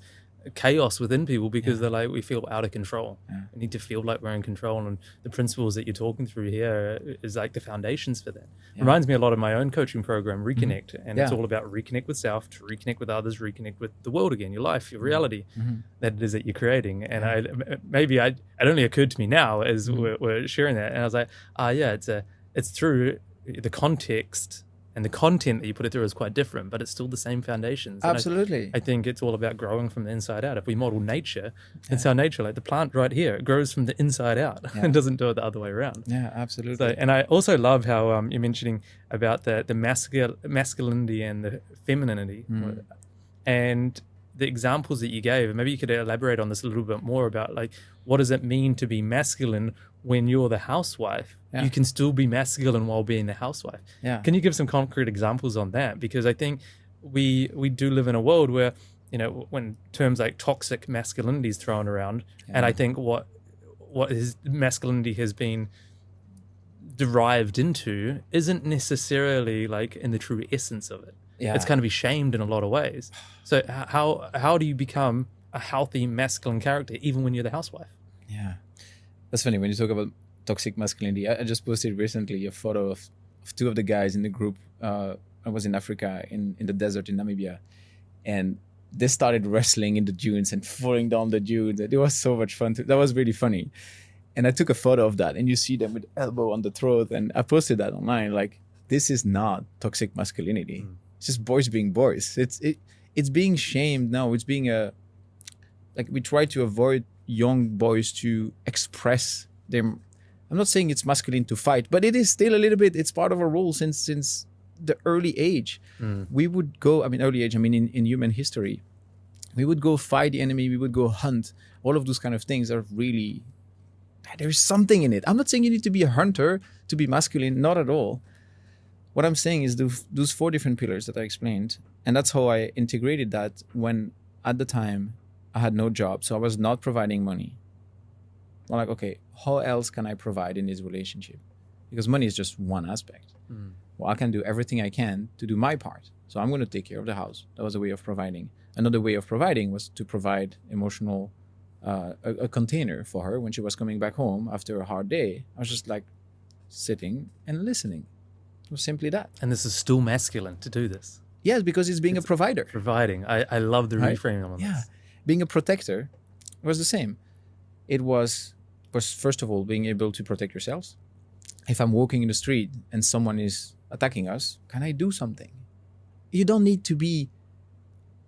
chaos within people because they're like, we feel out of control. We need to feel like we're in control. And the principles that you're talking through here is like the foundations for that. Reminds me a lot of my own coaching program, Reconnect. And it's all about reconnect with self, to reconnect with others, reconnect with the world again, your life, your reality that it is that you're creating. And it only occurred to me now as we're sharing that. And I was like, it's through the context and the content that you put it through is quite different, but it's still the same foundations. And Absolutely. I think it's all about growing from the inside out. If we model nature, it's our nature. Like the plant right here, it grows from the inside out and doesn't do it the other way around. Yeah, absolutely. So, and I also love how you're mentioning about the masculinity and the femininity. And the examples that you gave, maybe you could elaborate on this a little bit more about like, what does it mean to be masculine when you're the housewife? You can still be masculine while being the housewife. Can you give some concrete examples on that? Because I think we do live in a world where, when terms like toxic masculinity is thrown around, and I think what his masculinity has been derived into isn't necessarily like in the true essence of it. It's kind of be shamed in a lot of ways. So how do you become a healthy masculine character even when you're the housewife? Yeah, that's funny when you talk about toxic masculinity. I just posted recently a photo of two of the guys in the group. I was in Africa in the desert in Namibia, and they started wrestling in the dunes and falling down the dunes. It was so much fun. That was really funny. And I took a photo of that, and you see them with elbow on the throat, and I posted that online. Like, this is not toxic masculinity. It's just boys being boys. It's being shamed now. It's being we try to avoid young boys to express them. I'm not saying it's masculine to fight, but it is still a little bit. It's part of our role since the early age. We would go. Early age. In human history, we would go fight the enemy. We would go hunt. All of those kind of things are really. There's something in it. I'm not saying you need to be a hunter to be masculine. Not at all. What I'm saying is those 4 different pillars that I explained, and that's how I integrated that when at the time I had no job, so I was not providing money. I'm like, okay, how else can I provide in this relationship? Because money is just one aspect. Well, I can do everything I can to do my part. So I'm going to take care of the house. That was a way of providing. Another way of providing was to provide emotional, a container for her when she was coming back home after a hard day. I was just like sitting and listening. It was simply that. And this is still masculine to do this. Yes, because it's being a provider. Providing. I love the reframing on this. Being a protector was the same. It was first of all being able to protect yourselves. If I'm walking in the street and someone is attacking us, can I do something? You don't need to be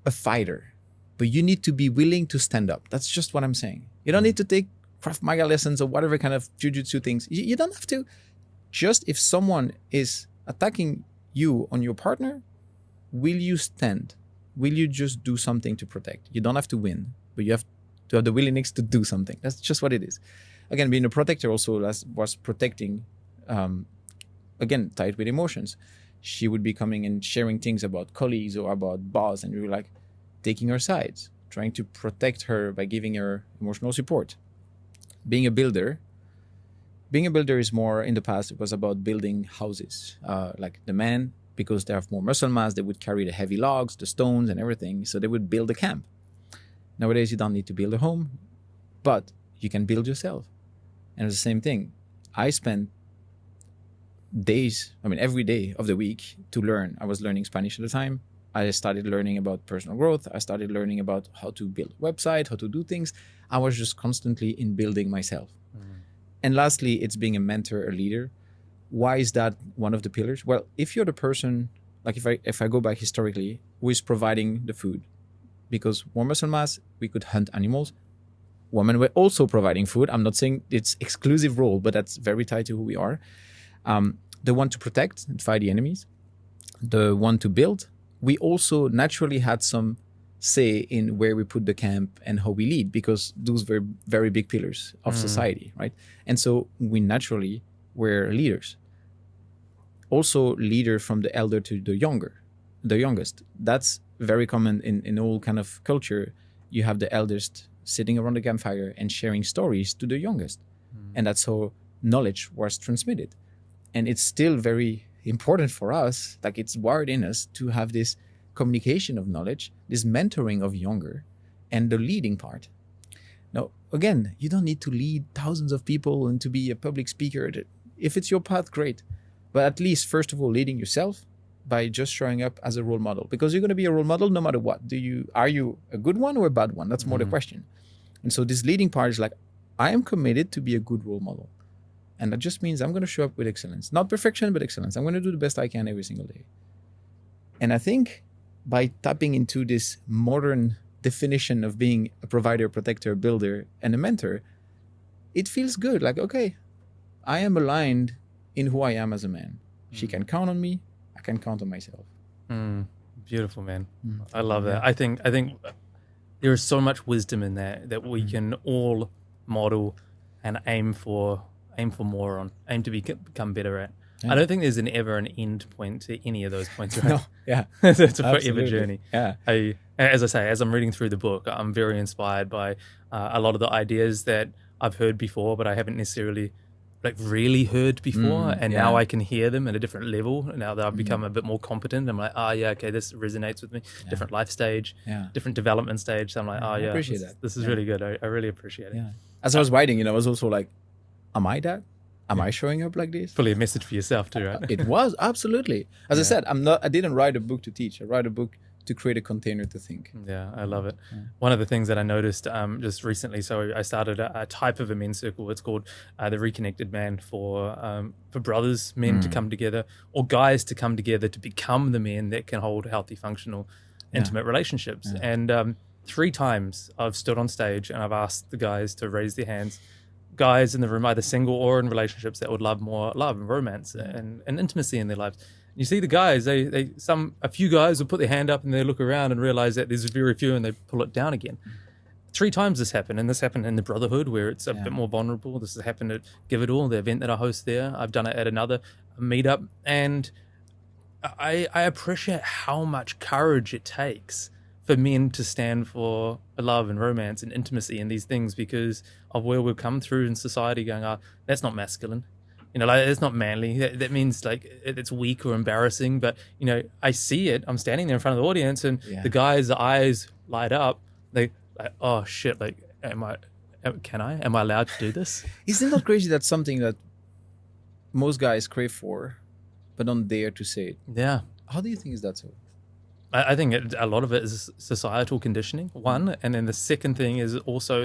a fighter, but you need to be willing to stand up. That's just what I'm saying. You don't need to take Krav Maga lessons or whatever kind of jujitsu things. You don't have to. Just if someone is attacking you on your partner, will you stand? Will you just do something to protect? You don't have to win, but you have to have the willingness to do something. That's just what it is. Again, being a protector also was protecting, again, tied with emotions. She would be coming and sharing things about colleagues or about boss, and we were like taking her sides, trying to protect her by giving her emotional support. Being a builder is more, in the past, it was about building houses. Like the men, because they have more muscle mass, they would carry the heavy logs, the stones and everything. So they would build a camp. Nowadays, you don't need to build a home, but you can build yourself. And it's the same thing. I spent days, every day of the week to learn. I was learning Spanish at the time. I started learning about personal growth. I started learning about how to build a website, how to do things. I was just constantly in building myself. And lastly, it's being a mentor, a leader. Why is that one of the pillars? Well, if you're the person, like if I go back historically, who is providing the food, because more muscle mass, we could hunt animals. Women were also providing food. I'm not saying it's exclusive role, but that's very tied to who we are. The one to protect and fight the enemies, the one to build. We also naturally had some say in where we put the camp and how we lead, because those were very big pillars of society, right? And so we naturally were leaders. Also leader from the elder to the youngest. That's very common in all kind of culture. You have the eldest sitting around the campfire and sharing stories to the youngest. And that's how knowledge was transmitted. And it's still very important for us, like it's wired in us to have this communication of knowledge, this mentoring of younger, and the leading part. Now, again, you don't need to lead thousands of people and to be a public speaker. If it's your path, great. But at least, first of all, leading yourself by just showing up as a role model, because you're going to be a role model no matter what. Are you a good one or a bad one? That's more the question. And so this leading part is like, I am committed to be a good role model. And that just means I'm going to show up with excellence. Not perfection, but excellence. I'm going to do the best I can every single day. And I think by tapping into this modern definition of being a provider, protector, builder, and a mentor, it feels good. Like, okay, I am aligned in who I am as a man. She can count on me. I can count on myself. Beautiful, man. I love that. I think there is so much wisdom in that we can all model and aim for more on, aim to become better at. Yeah. I don't think there's ever an end point to any of those points, right? No, yeah. It's a forever journey. Yeah. As I say, as I'm reading through the book, I'm very inspired by a lot of the ideas that I've heard before, but I haven't necessarily really heard before. Now I can hear them at a different level. Now that I've become a bit more competent, I'm like, okay, this resonates with me. Yeah. Different life stage, different development stage. So I'm like, I appreciate that. This is really good. I really appreciate it. Yeah. As I was writing, I was also like, am I that? Am I showing up like this? Fully a message for yourself too, right? It was, absolutely. As I said, I didn't write a book to teach. I write a book to create a container to think. Yeah, I love it. Yeah. One of the things that I noticed just recently, so I started a type of a men's circle. It's called the Reconnected Man for brothers, men to come together, or guys to come together to become the men that can hold healthy, functional, intimate relationships. Yeah. And 3 times I've stood on stage and I've asked the guys to raise their hands. Guys in the room, either single or in relationships, that would love more love and romance and intimacy in their lives. You see the guys, a few guys will put their hand up and they look around and realize that there's very few and they pull it down again. 3 times this happened, and this happened in the Brotherhood where it's a bit more vulnerable. This has happened at Give It All, the event that I host there. I've done it at another meetup, and I appreciate how much courage it takes for men to stand for love and romance and intimacy and these things, because of where we've come through in society going, that's not masculine. It's not manly. That means it's weak or embarrassing. But, I see it. I'm standing there in front of the audience and the guys' eyes light up. They like, oh shit, am I allowed to do this? Isn't that crazy? That's something that most guys crave for, but don't dare to say it. Yeah. How do you think is that so? I think a lot of it is societal conditioning, one. And then the second thing is also,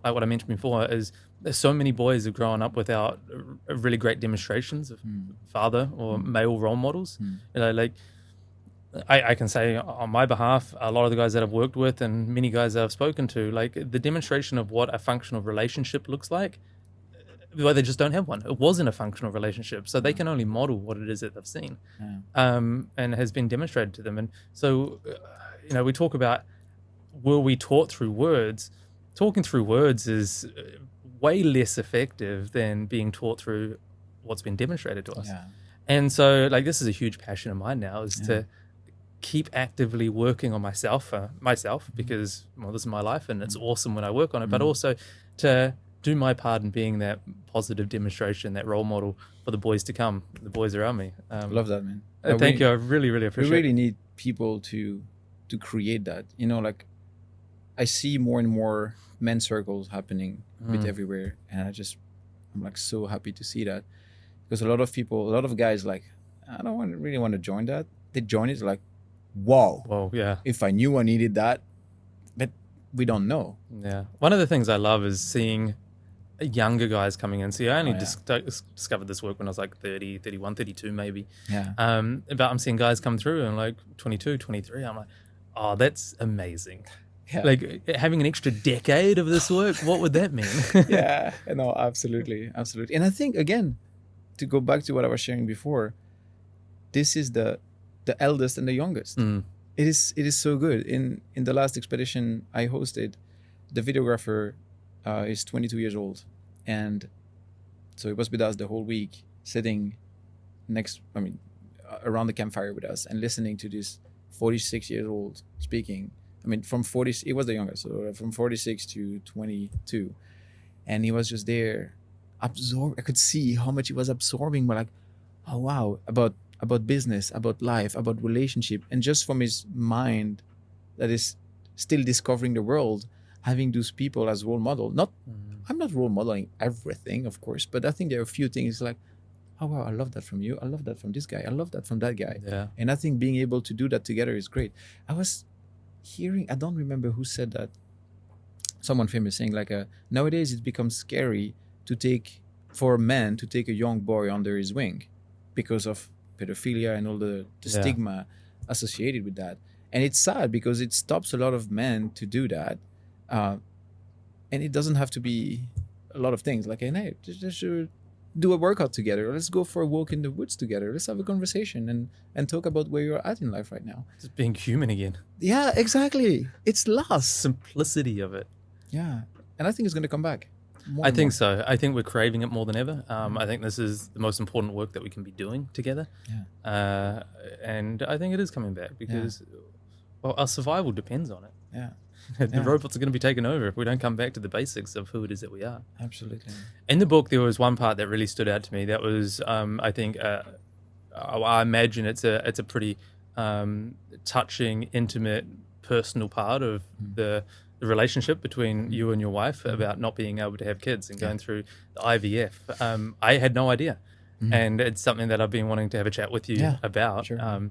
like what I mentioned before, is there's so many boys who've grown up without really great demonstrations of father or male role models. I can say on my behalf, a lot of the guys that I've worked with and many guys that I've spoken to, the demonstration of what a functional relationship looks like, well, they just don't have one. It wasn't a functional relationship, so they can only model what it is that they've seen, and has been demonstrated to them. And so, we talk about, were we taught through words? Talking through words is way less effective than being taught through what's been demonstrated to us. Yeah. And so, like, this is a huge passion of mine now, is to keep actively working on myself, because, well, this is my life and it's awesome when I work on it, but also to do my part in being that positive demonstration, that role model for the boys to come, the boys around me. Love that, man. Thank you. I really, really appreciate it. We really need people to create that. Like, I see more and more men's circles happening a bit everywhere, and I'm like so happy to see that, because a lot of guys, like, I don't really want to join that. They join it like, whoa, yeah. If I knew I needed that, but we don't know. Yeah. One of the things I love is seeing younger guys coming in. See, I only discovered this work when I was like 30, 31, 32 maybe. Yeah. But I'm seeing guys come through and like 22, 23. I'm like, oh, that's amazing. Yeah. Like, having an extra decade of this work, what would that mean? Yeah, no, absolutely. And I think, again, to go back to what I was sharing before, this is the eldest and the youngest. It is so good. In the last expedition I hosted, the videographer is 22 years old, and so he was with us the whole week, sitting around the campfire with us and listening to this 46 years old speaking. From 40, he was the youngest, so from 46 to 22, and he was just there, I could see how much he was absorbing, but like, oh wow, about business, about life, about relationship, and just from his mind that is still discovering the world, having those people as role model. I'm not role modeling everything, of course, but I think there are a few things like, oh wow, I love that from you, I love that from this guy, I love that from that guy. Yeah. And I think being able to do that together is great. I was hearing, I don't remember who said that, someone famous saying like, nowadays it becomes scary for a man to take a young boy under his wing because of pedophilia and all the stigma associated with that. And it's sad because it stops a lot of men to do that. And it doesn't have to be a lot of things like, hey, just do a workout together. Let's go for a walk in the woods together. Let's have a conversation and talk about where you're at in life right now. Just being human again. Yeah, exactly. It's lost. Simplicity of it. Yeah. And I think it's going to come back. I think so. I think we're craving it more than ever. I think this is the most important work that we can be doing together. Yeah. And I think it is coming back because well, our survival depends on it. Yeah. The robots are going to be taken over if we don't come back to the basics of who it is that we are. Absolutely. In the book, there was one part that really stood out to me. That was, I think, I imagine it's a pretty touching, intimate, personal part of the relationship between you and your wife about not being able to have kids and going through the IVF. I had no idea. And it's something that I've been wanting to have a chat with you about. Sure.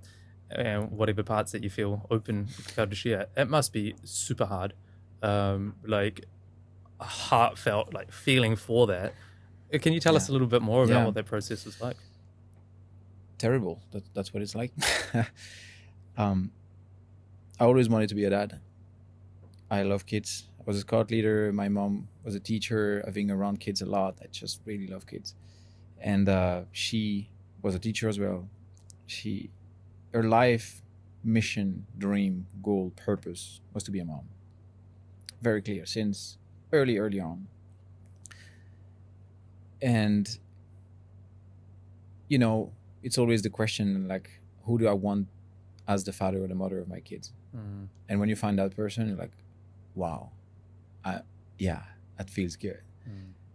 And whatever parts that you feel open to share. It must be super hard, like a heartfelt like feeling for that. Can you tell us a little bit more about what that process was like? Terrible. That's what it's like. I always wanted to be a dad. I love kids. I was a scout leader. My mom was a teacher. I've been around kids a lot. I just really love kids. And she was a teacher as well. Her life, mission, dream, goal, purpose was to be a mom. Very clear since early on. And, it's always the question, like, who do I want as the father or the mother of my kids? And when you find that person, you're like, wow, that feels good.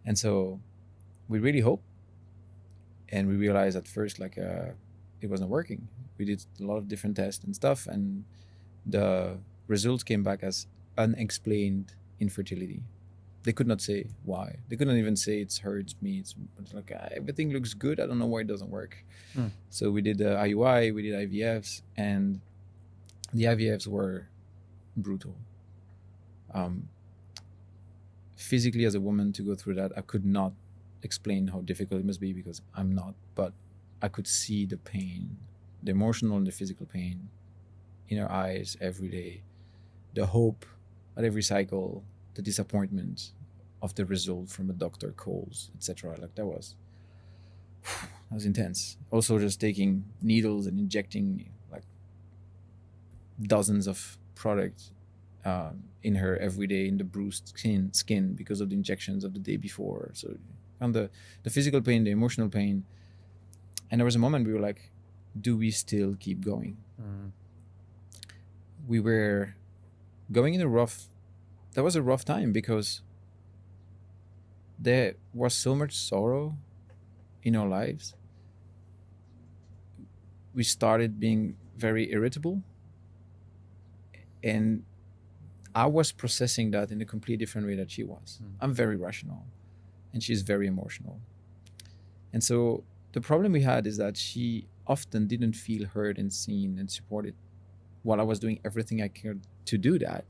And so we really hope. And we realized at first, like, it wasn't working. We did a lot of different tests and stuff, and the results came back as unexplained infertility. They could not say why. They couldn't even say it hurts me. It's like, everything looks good. I don't know why it doesn't work. So we did IUI, we did IVFs, and the IVFs were brutal. Physically, as a woman, to go through that, I could not explain how difficult it must be because I'm not, but I could see the pain, the emotional and the physical pain in her eyes every day, the hope at every cycle, the disappointment of the result from a doctor calls, etc. Like that was intense. Also, just taking needles and injecting like dozens of products in her every day in the bruised skin because of the injections of the day before. So on the physical pain, the emotional pain, and there was a moment we were like, do we still keep going? We were going in that was a rough time because there was so much sorrow in our lives. We started being very irritable, and I was processing that in a completely different way that she was. I'm very rational and she's very emotional. And so the problem we had is that she often didn't feel heard and seen and supported. While I was doing everything I could to do that,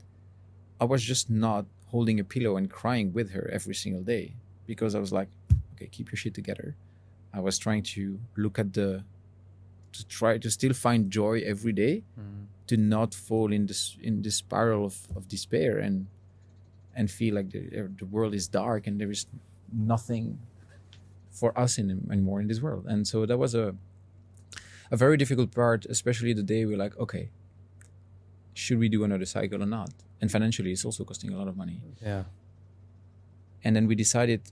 I was just not holding a pillow and crying with her every single day because I was like, okay, keep your shit together. I was trying to look at to try to still find joy every day, to not fall in this spiral of despair and feel like the world is dark and there is nothing for us anymore in this world. And so that was a very difficult part, especially the day we're like, okay, should we do another cycle or not? And financially, it's also costing a lot of money. Yeah. And then we decided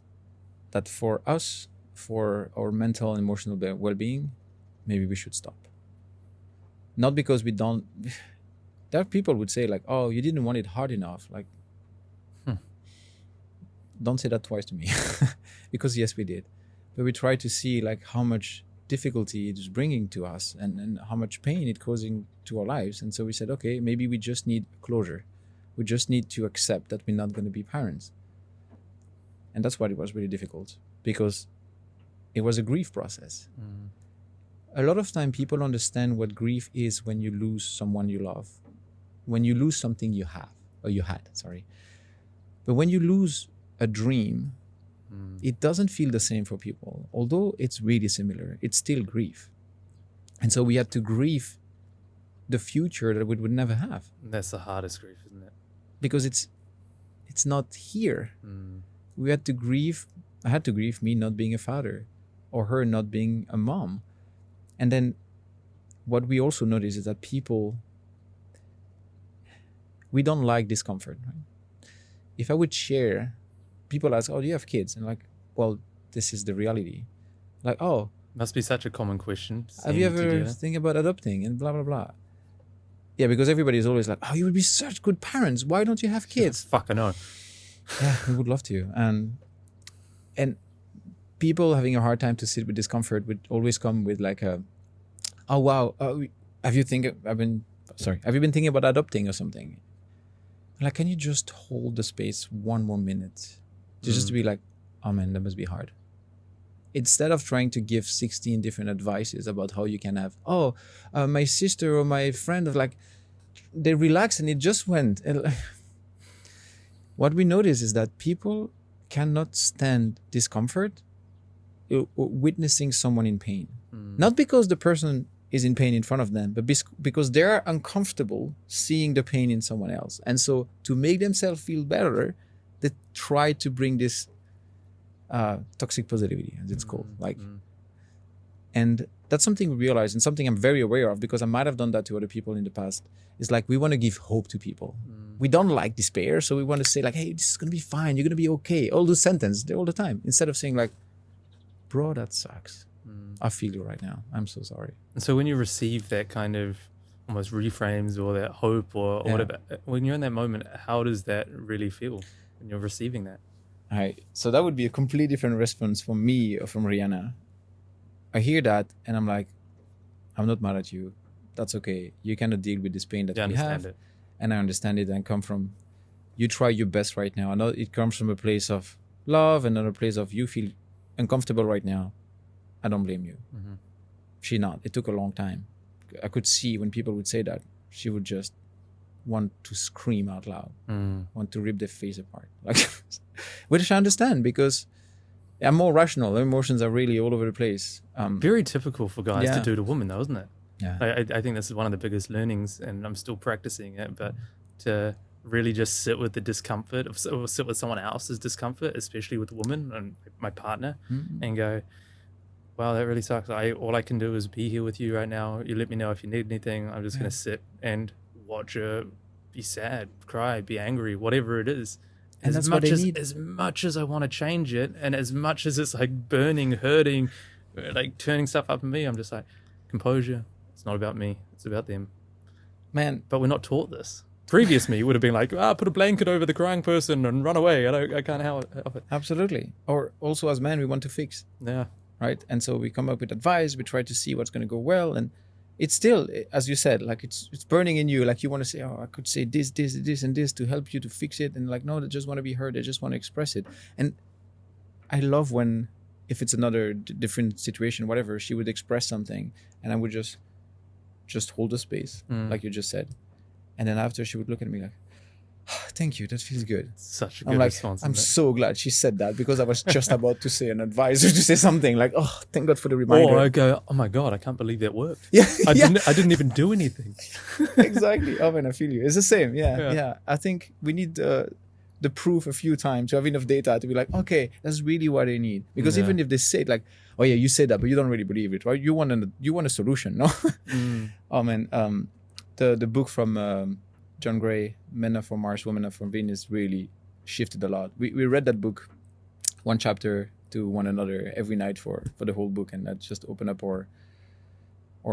that for us, for our mental and emotional well-being, maybe we should stop. Not because we don't. There are people would say like, "Oh, you didn't want it hard enough." Like, don't say that twice to me, because yes, we did, but we try to see like how much difficulty it is bringing to us and how much pain it's causing to our lives. And so we said, okay, maybe we just need closure. We just need to accept that we're not going to be parents. And that's why it was really difficult, because it was a grief process. A lot of time people understand what grief is when you lose someone you love, when you lose something you have, or you had, sorry. But when you lose a dream, it doesn't feel the same for people. Although it's really similar, it's still grief. And so we had to grieve the future that we would never have. That's the hardest grief, isn't it? Because it's not here. We had to grieve, I had to grieve me not being a father, or her not being a mom. And then what we also notice is that we don't like discomfort. Right? If I would share, people ask, oh, do you have kids? And like, well, this is the reality. Like, oh. Must be such a common question. Have you ever think about adopting and blah, blah, blah? Yeah, because everybody is always like, oh, you would be such good parents. Why don't you have kids? Fuck, I know. Yeah, we would love to. And people having a hard time to sit with discomfort would always come with like oh, wow, have you been thinking about adopting or something? Like, can you just hold the space one more minute? Just to be like, oh man, that must be hard. Instead of trying to give 16 different advices about how you can have, my sister or my friend of like, they relaxed and it just went. And what we notice is that people cannot stand discomfort witnessing someone in pain. Not because the person is in pain in front of them, but because they're uncomfortable seeing the pain in someone else. And so to make themselves feel better, they try to bring this toxic positivity, as it's called. And that's something we realize, and something I'm very aware of, because I might have done that to other people in the past. It's like, we want to give hope to people. We don't like despair, so we want to say like, hey, this is going to be fine. You're going to be okay. All those sentences all the time. Instead of saying like, bro, that sucks. I feel you right now. I'm so sorry. And so when you receive that kind of almost reframes or that hope or whatever, when you're in that moment, how does that really feel when you're receiving that? All right. So that would be a completely different response from me or from Rihanna. I hear that and I'm like, I'm not mad at you. That's okay. You cannot deal with this pain that we have. It. And I understand it and come from, you try your best right now. I know it comes from a place of love and another place of, you feel uncomfortable right now. I don't blame you. She not. It took a long time. I could see when people would say that, she would just want to scream out loud, want to rip their face apart. Like, which I understand, because I'm more rational. Their emotions are really all over the place. Very typical for guys to do to women, though, isn't it? Yeah. I think this is one of the biggest learnings, and I'm still practicing it. But to really just sit with the discomfort or sit with someone else's discomfort, especially with women and my partner, and go, wow, that really sucks. All I can do is be here with you right now. You let me know if you need anything. I'm just going to sit and watch her be sad, cry, be angry, whatever it is. And that's what they need. As much as I want to change it, and as much as it's like burning, hurting, like turning stuff up in me, I'm just like, composure. It's not about me. It's about them. Man. But we're not taught this. Previous me would have been like, put a blanket over the crying person and run away. I can't help it. Absolutely. Or also as men, we want to fix. Yeah. Right. And so we come up with advice. We try to see what's going to go well. And it's still, as you said, like it's burning in you. Like you want to say, oh, I could say this, and this to help you to fix it. And like, no, they just want to be heard. They just want to express it. And I love when, if it's another different situation, whatever, she would express something and I would just hold the space, like you just said. And then after she would look at me like, oh, thank you, that feels good. Such a good response. I'm so glad she said that because I was just about to say an advice or to say something like, oh, thank God for the reminder. Or I go, oh my God, I can't believe that worked. Yeah, I didn't even do anything. Exactly. Oh man, I feel you. It's the same. Yeah. I think we need the proof a few times to have enough data to be like, okay, that's really what I need. Because even if they say it like, oh yeah, you said that, but you don't really believe it, right? You want a solution, no? Oh man, the book from John Gray, Men Are From Mars, Women Are From Venus, really shifted a lot. We read that book, one chapter to one another every night for the whole book, and that just opened up our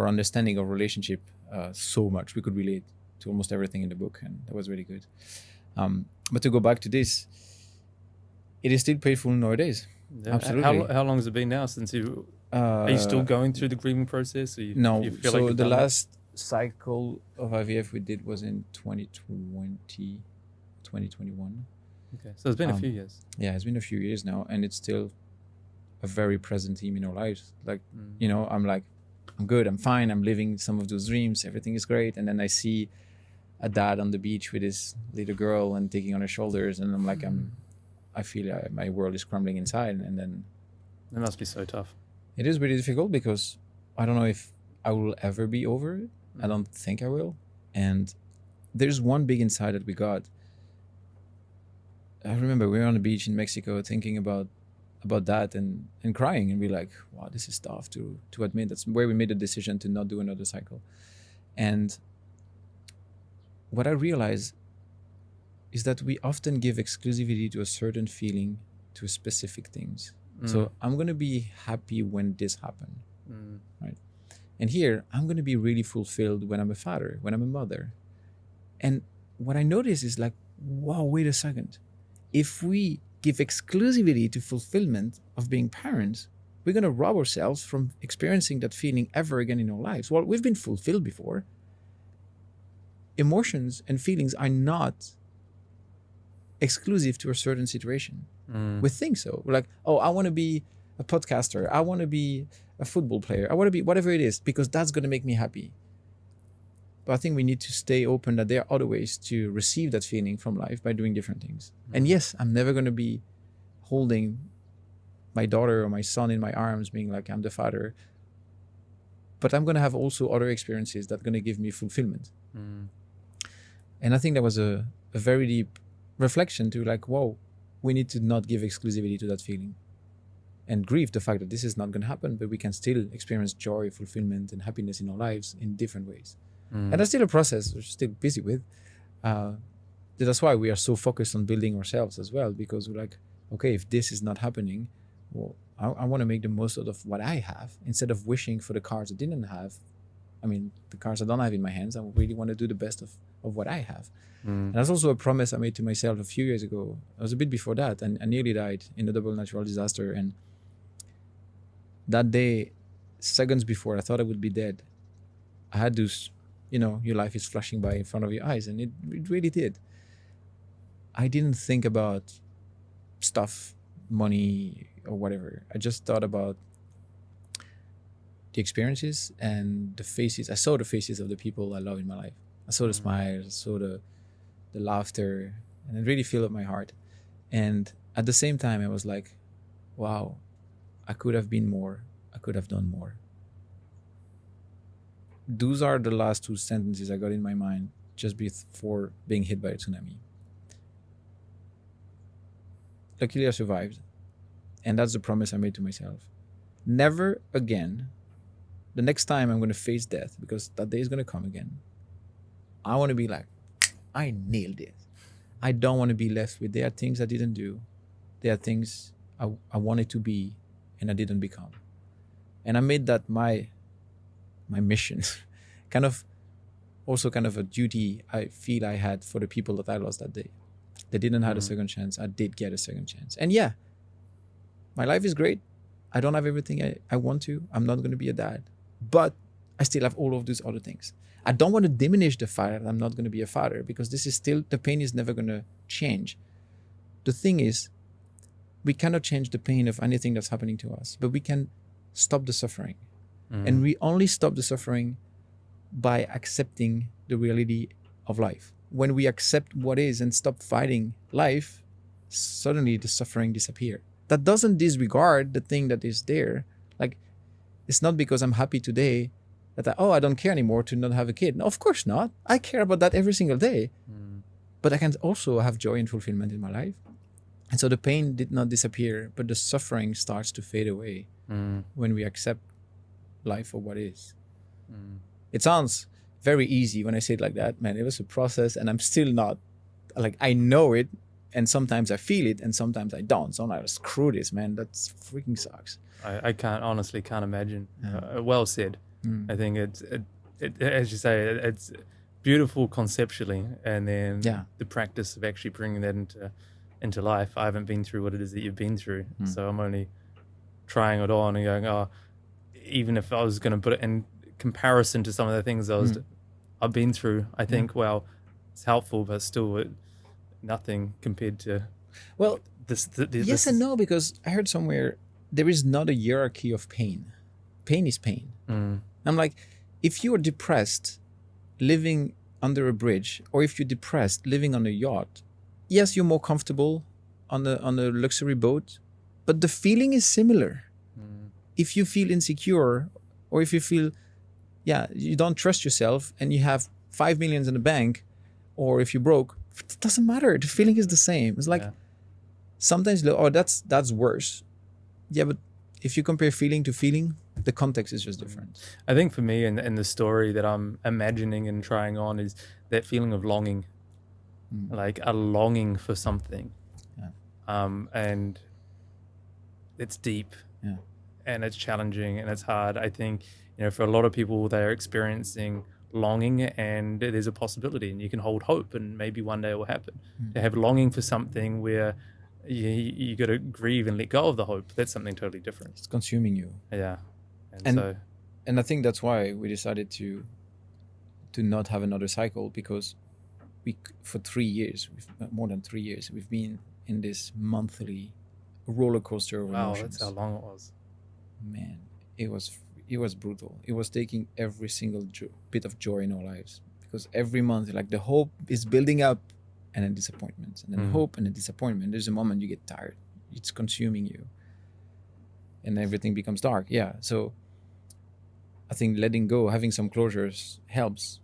understanding of relationship so much. We could relate to almost everything in the book, and that was really good. But to go back to this, it is still painful nowadays. Yeah. Absolutely. How long has it been now since you? Are you still going through the grieving process? Or no. You feel so like the last cycle of IVF we did was in 2021. Okay, so it's been a few years. Yeah, it's been a few years now, and it's still a very present theme in our lives. Like, I'm like, I'm good, I'm fine, I'm living some of those dreams, everything is great, and then I see a dad on the beach with his little girl and taking on her shoulders, and I'm like, I feel my world is crumbling inside, and then it must be so tough. It is really difficult because I don't know if I will ever be over it. I don't think I will. And there's one big insight that we got. I remember we were on the beach in Mexico thinking about that and crying and be like, wow, this is tough to admit. That's where we made the decision to not do another cycle. And what I realized is that we often give exclusivity to a certain feeling, to specific things. So I'm going to be happy when this happened, right? And here, I'm going to be really fulfilled when I'm a father, when I'm a mother. And what I notice is like, wow, wait a second. If we give exclusivity to fulfillment of being parents, we're going to rob ourselves from experiencing that feeling ever again in our lives. Well, we've been fulfilled before. Emotions and feelings are not exclusive to a certain situation. We think so. We're like, oh, I want to be a podcaster. I want to be a football player. I want to be whatever it is because that's going to make me happy. But I think we need to stay open that there are other ways to receive that feeling from life by doing different things. And yes, I'm never going to be holding my daughter or my son in my arms being like, I'm the father. But I'm going to have also other experiences that are going to give me fulfillment. And I think that was a very deep reflection to like, whoa, we need to not give exclusivity to that feeling and grieve the fact that this is not going to happen, but we can still experience joy, fulfillment, and happiness in our lives in different ways. And that's still a process we're still busy with. That's why we are so focused on building ourselves as well, because we're like, okay, if this is not happening, well, I want to make the most out of what I have instead of wishing for the cars I didn't have. I mean, the cars I don't have in my hands, I really want to do the best of what I have. And that's also a promise I made to myself a few years ago. I was a bit before that, and I nearly died in a double natural disaster. And that day, seconds before I thought I would be dead, I had those, your life is flashing by in front of your eyes, and it really did. I didn't think about stuff, money, or whatever. I just thought about the experiences and the faces. I saw the faces of the people I love in my life. I saw the smiles, I saw the laughter, and it really filled up my heart. And at the same time, I was like, wow, I could have been more. I could have done more. Those are the last two sentences I got in my mind just before being hit by a tsunami. Luckily, I survived. And that's the promise I made to myself. Never again, the next time I'm going to face death, because that day is going to come again, I want to be like, I nailed it. I don't want to be left with, there are things I didn't do. There are things I wanted to be and I didn't become. And I made that my mission. kind of a duty I feel I had for the people that I lost that day. They didn't have a second chance. I did get a second chance. And yeah, my life is great. I don't have everything I want to. I'm not going to be a dad. But I still have all of these other things. I don't want to diminish the fact that I'm not going to be a father, because this is still, the pain is never going to change. The thing is, we cannot change the pain of anything that's happening to us, but we can stop the suffering. And we only stop the suffering by accepting the reality of life. When we accept what is and stop fighting life, suddenly the suffering disappears. That doesn't disregard the thing that is there. Like, it's not because I'm happy today that I don't care anymore to not have a kid. No, of course not. I care about that every single day. But I can also have joy and fulfillment in my life. And so the pain did not disappear, but the suffering starts to fade away when we accept life for what is. It sounds very easy when I say it like that, man. It was a process, and I'm still not, like, I know it, and sometimes I feel it, and sometimes I don't. Sometimes, screw this, man. That's freaking sucks. I honestly can't imagine. Well said. I think it as you say, it's beautiful conceptually, and then the practice of actually bringing that into life. I haven't been through what it is that you've been through, so I'm only trying it on and going, even if I was going to put it in comparison to some of the things I've been through, I think, well, it's helpful, but still nothing compared to this. Yes and no, because I heard somewhere there is not a hierarchy of pain. Pain is pain. I'm like, if you are depressed living under a bridge, or if you're depressed living on a yacht, yes, you're more comfortable on a luxury boat, but the feeling is similar. If you feel insecure, or if you feel, you don't trust yourself, and you have 5 million in the bank, or if you're broke, it doesn't matter. The feeling is the same. It's like sometimes, that's worse. Yeah, but if you compare feeling to feeling, the context is just different. I think for me, and the story that I'm imagining and trying on, is that feeling of longing, like a longing for something, and it's deep, and it's challenging, and it's hard. I think, for a lot of people, they're experiencing longing, and there's a possibility, and you can hold hope, and maybe one day it will happen. To have longing for something where you got to grieve and let go of the hope, that's something totally different. It's consuming you. And I think that's why we decided to not have another cycle, because for 3 years, more than 3 years, we've been in this monthly roller coaster of emotions. Wow, that's how long it was. Man, it was brutal. It was taking every single bit of joy in our lives, because every month, like, the hope is building up, and then disappointment, and then hope, and then disappointment. There's a moment you get tired. It's consuming you, and everything becomes dark. So I think letting go, having some closures helps.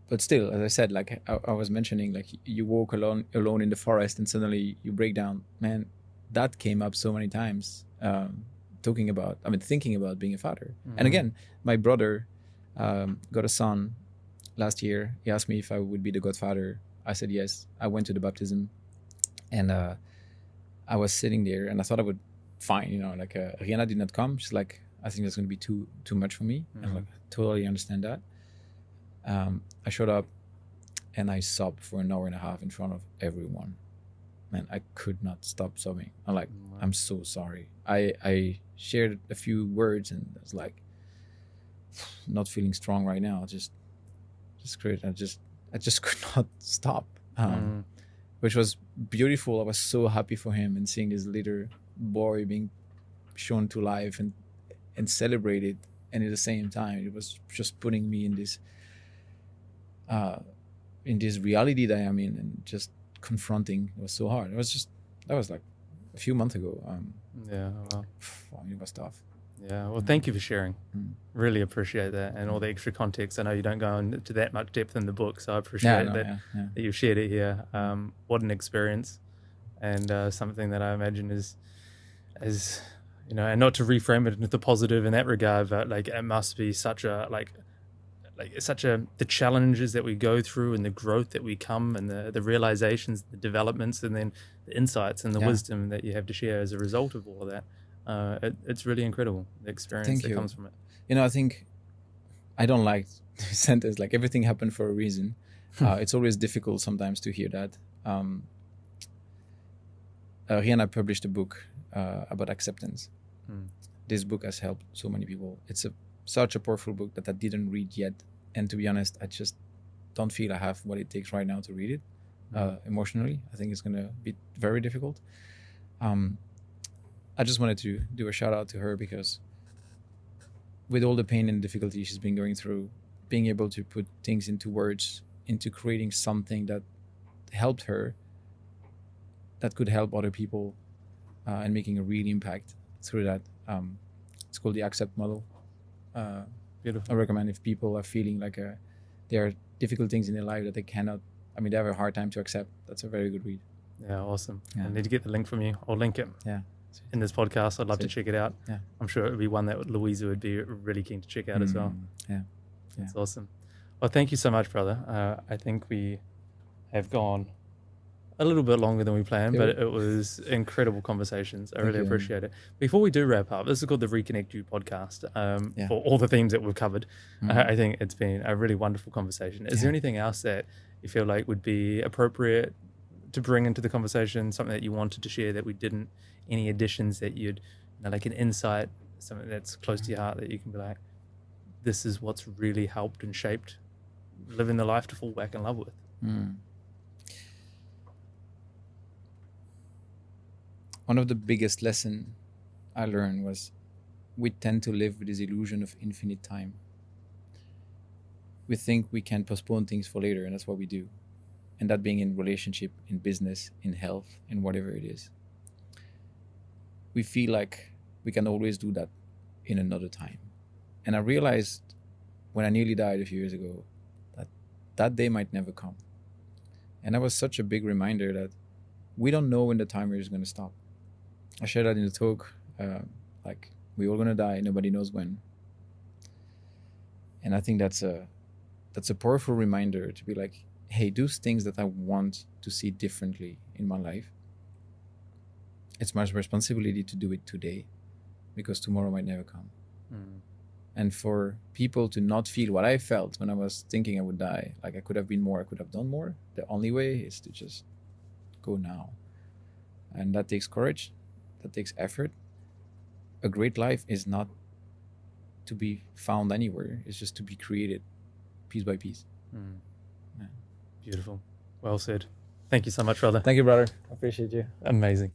But still, as I said, like I was mentioning, like, you walk alone in the forest and suddenly you break down. Man, that came up so many times, thinking about being a father. And again, my brother got a son last year. He asked me if I would be the godfather. I said yes. I went to the baptism, and I was sitting there, and I thought I would, fine, like, Rihanna did not come. She's like, I think that's going to be too much for me. And I'm like, totally understand that. I showed up, and I sobbed for an hour and a half in front of everyone. Man, I could not stop sobbing. I'm like, I'm so sorry. I shared a few words, and I was like, not feeling strong right now. Just great. I just could not stop, which was beautiful. I was so happy for him, and seeing this little boy being shown to life and celebrated. And at the same time, it was just putting me in this reality that I'm in, and just confronting. It was so hard. That was like a few months ago. Wow. It was tough. Yeah, well, thank you for sharing. Really appreciate that, and all the extra context. I know you don't go into that much depth in the book, so I appreciate that you've shared it here. What an experience, and something that I imagine is and not to reframe it into the positive in that regard, but like it must be such a the challenges that we go through and the growth that we come and the realizations, the developments, and then the insights and the wisdom that you have to share as a result of all of that. It's really incredible, the experience that comes from it. I think I don't like the sentence like everything happened for a reason. It's always difficult sometimes to hear that. Rihanna published a book about acceptance. This book has helped so many people. It's such a powerful book that I didn't read yet. And to be honest, I just don't feel I have what it takes right now to read it emotionally. I think it's going to be very difficult. I just wanted to do a shout out to her because with all the pain and difficulty she's been going through, being able to put things into words, into creating something that helped her, that could help other people and making a real impact through that. It's called the Accept Model. Beautiful. I recommend if people are feeling like there are difficult things in their life that they have a hard time to accept. That's a very good read. Yeah, awesome. I need to get the link from you. I'll link it. Yeah. In this podcast, I'd love to check it out. Yeah. I'm sure it would be one that Louisa would be really keen to check out as well. Yeah. That's awesome. Well, thank you so much, brother. I think we have gone a little bit longer than we planned, but it was incredible conversations. I really appreciate it. Before we do wrap up, this is called the Reconnect You podcast for all the themes that we've covered. I think it's been a really wonderful conversation. Is there anything else that you feel like would be appropriate to bring into the conversation, something that you wanted to share that we didn't, any additions that you'd, like an insight, something that's close to your heart that you can be like, this is what's really helped and shaped living the life to fall back in love with? One of the biggest lessons I learned was we tend to live with this illusion of infinite time. We think we can postpone things for later, and that's what we do. And that being in relationship, in business, in health, in whatever it is. We feel like we can always do that in another time. And I realized when I nearly died a few years ago that day might never come. And that was such a big reminder that we don't know when the timer is going to stop. I shared that in the talk, like we're all going to die, nobody knows when. And I think that's a powerful reminder to be like, hey, those things that I want to see differently in my life, it's my responsibility to do it today because tomorrow might never come. And for people to not feel what I felt when I was thinking I would die, like I could have been more, I could have done more, the only way is to just go now. And that takes courage, that takes effort. A great life is not to be found anywhere, it's just to be created piece by piece. Beautiful. Well said. Thank you so much, brother. Thank you, brother. I appreciate you. Amazing.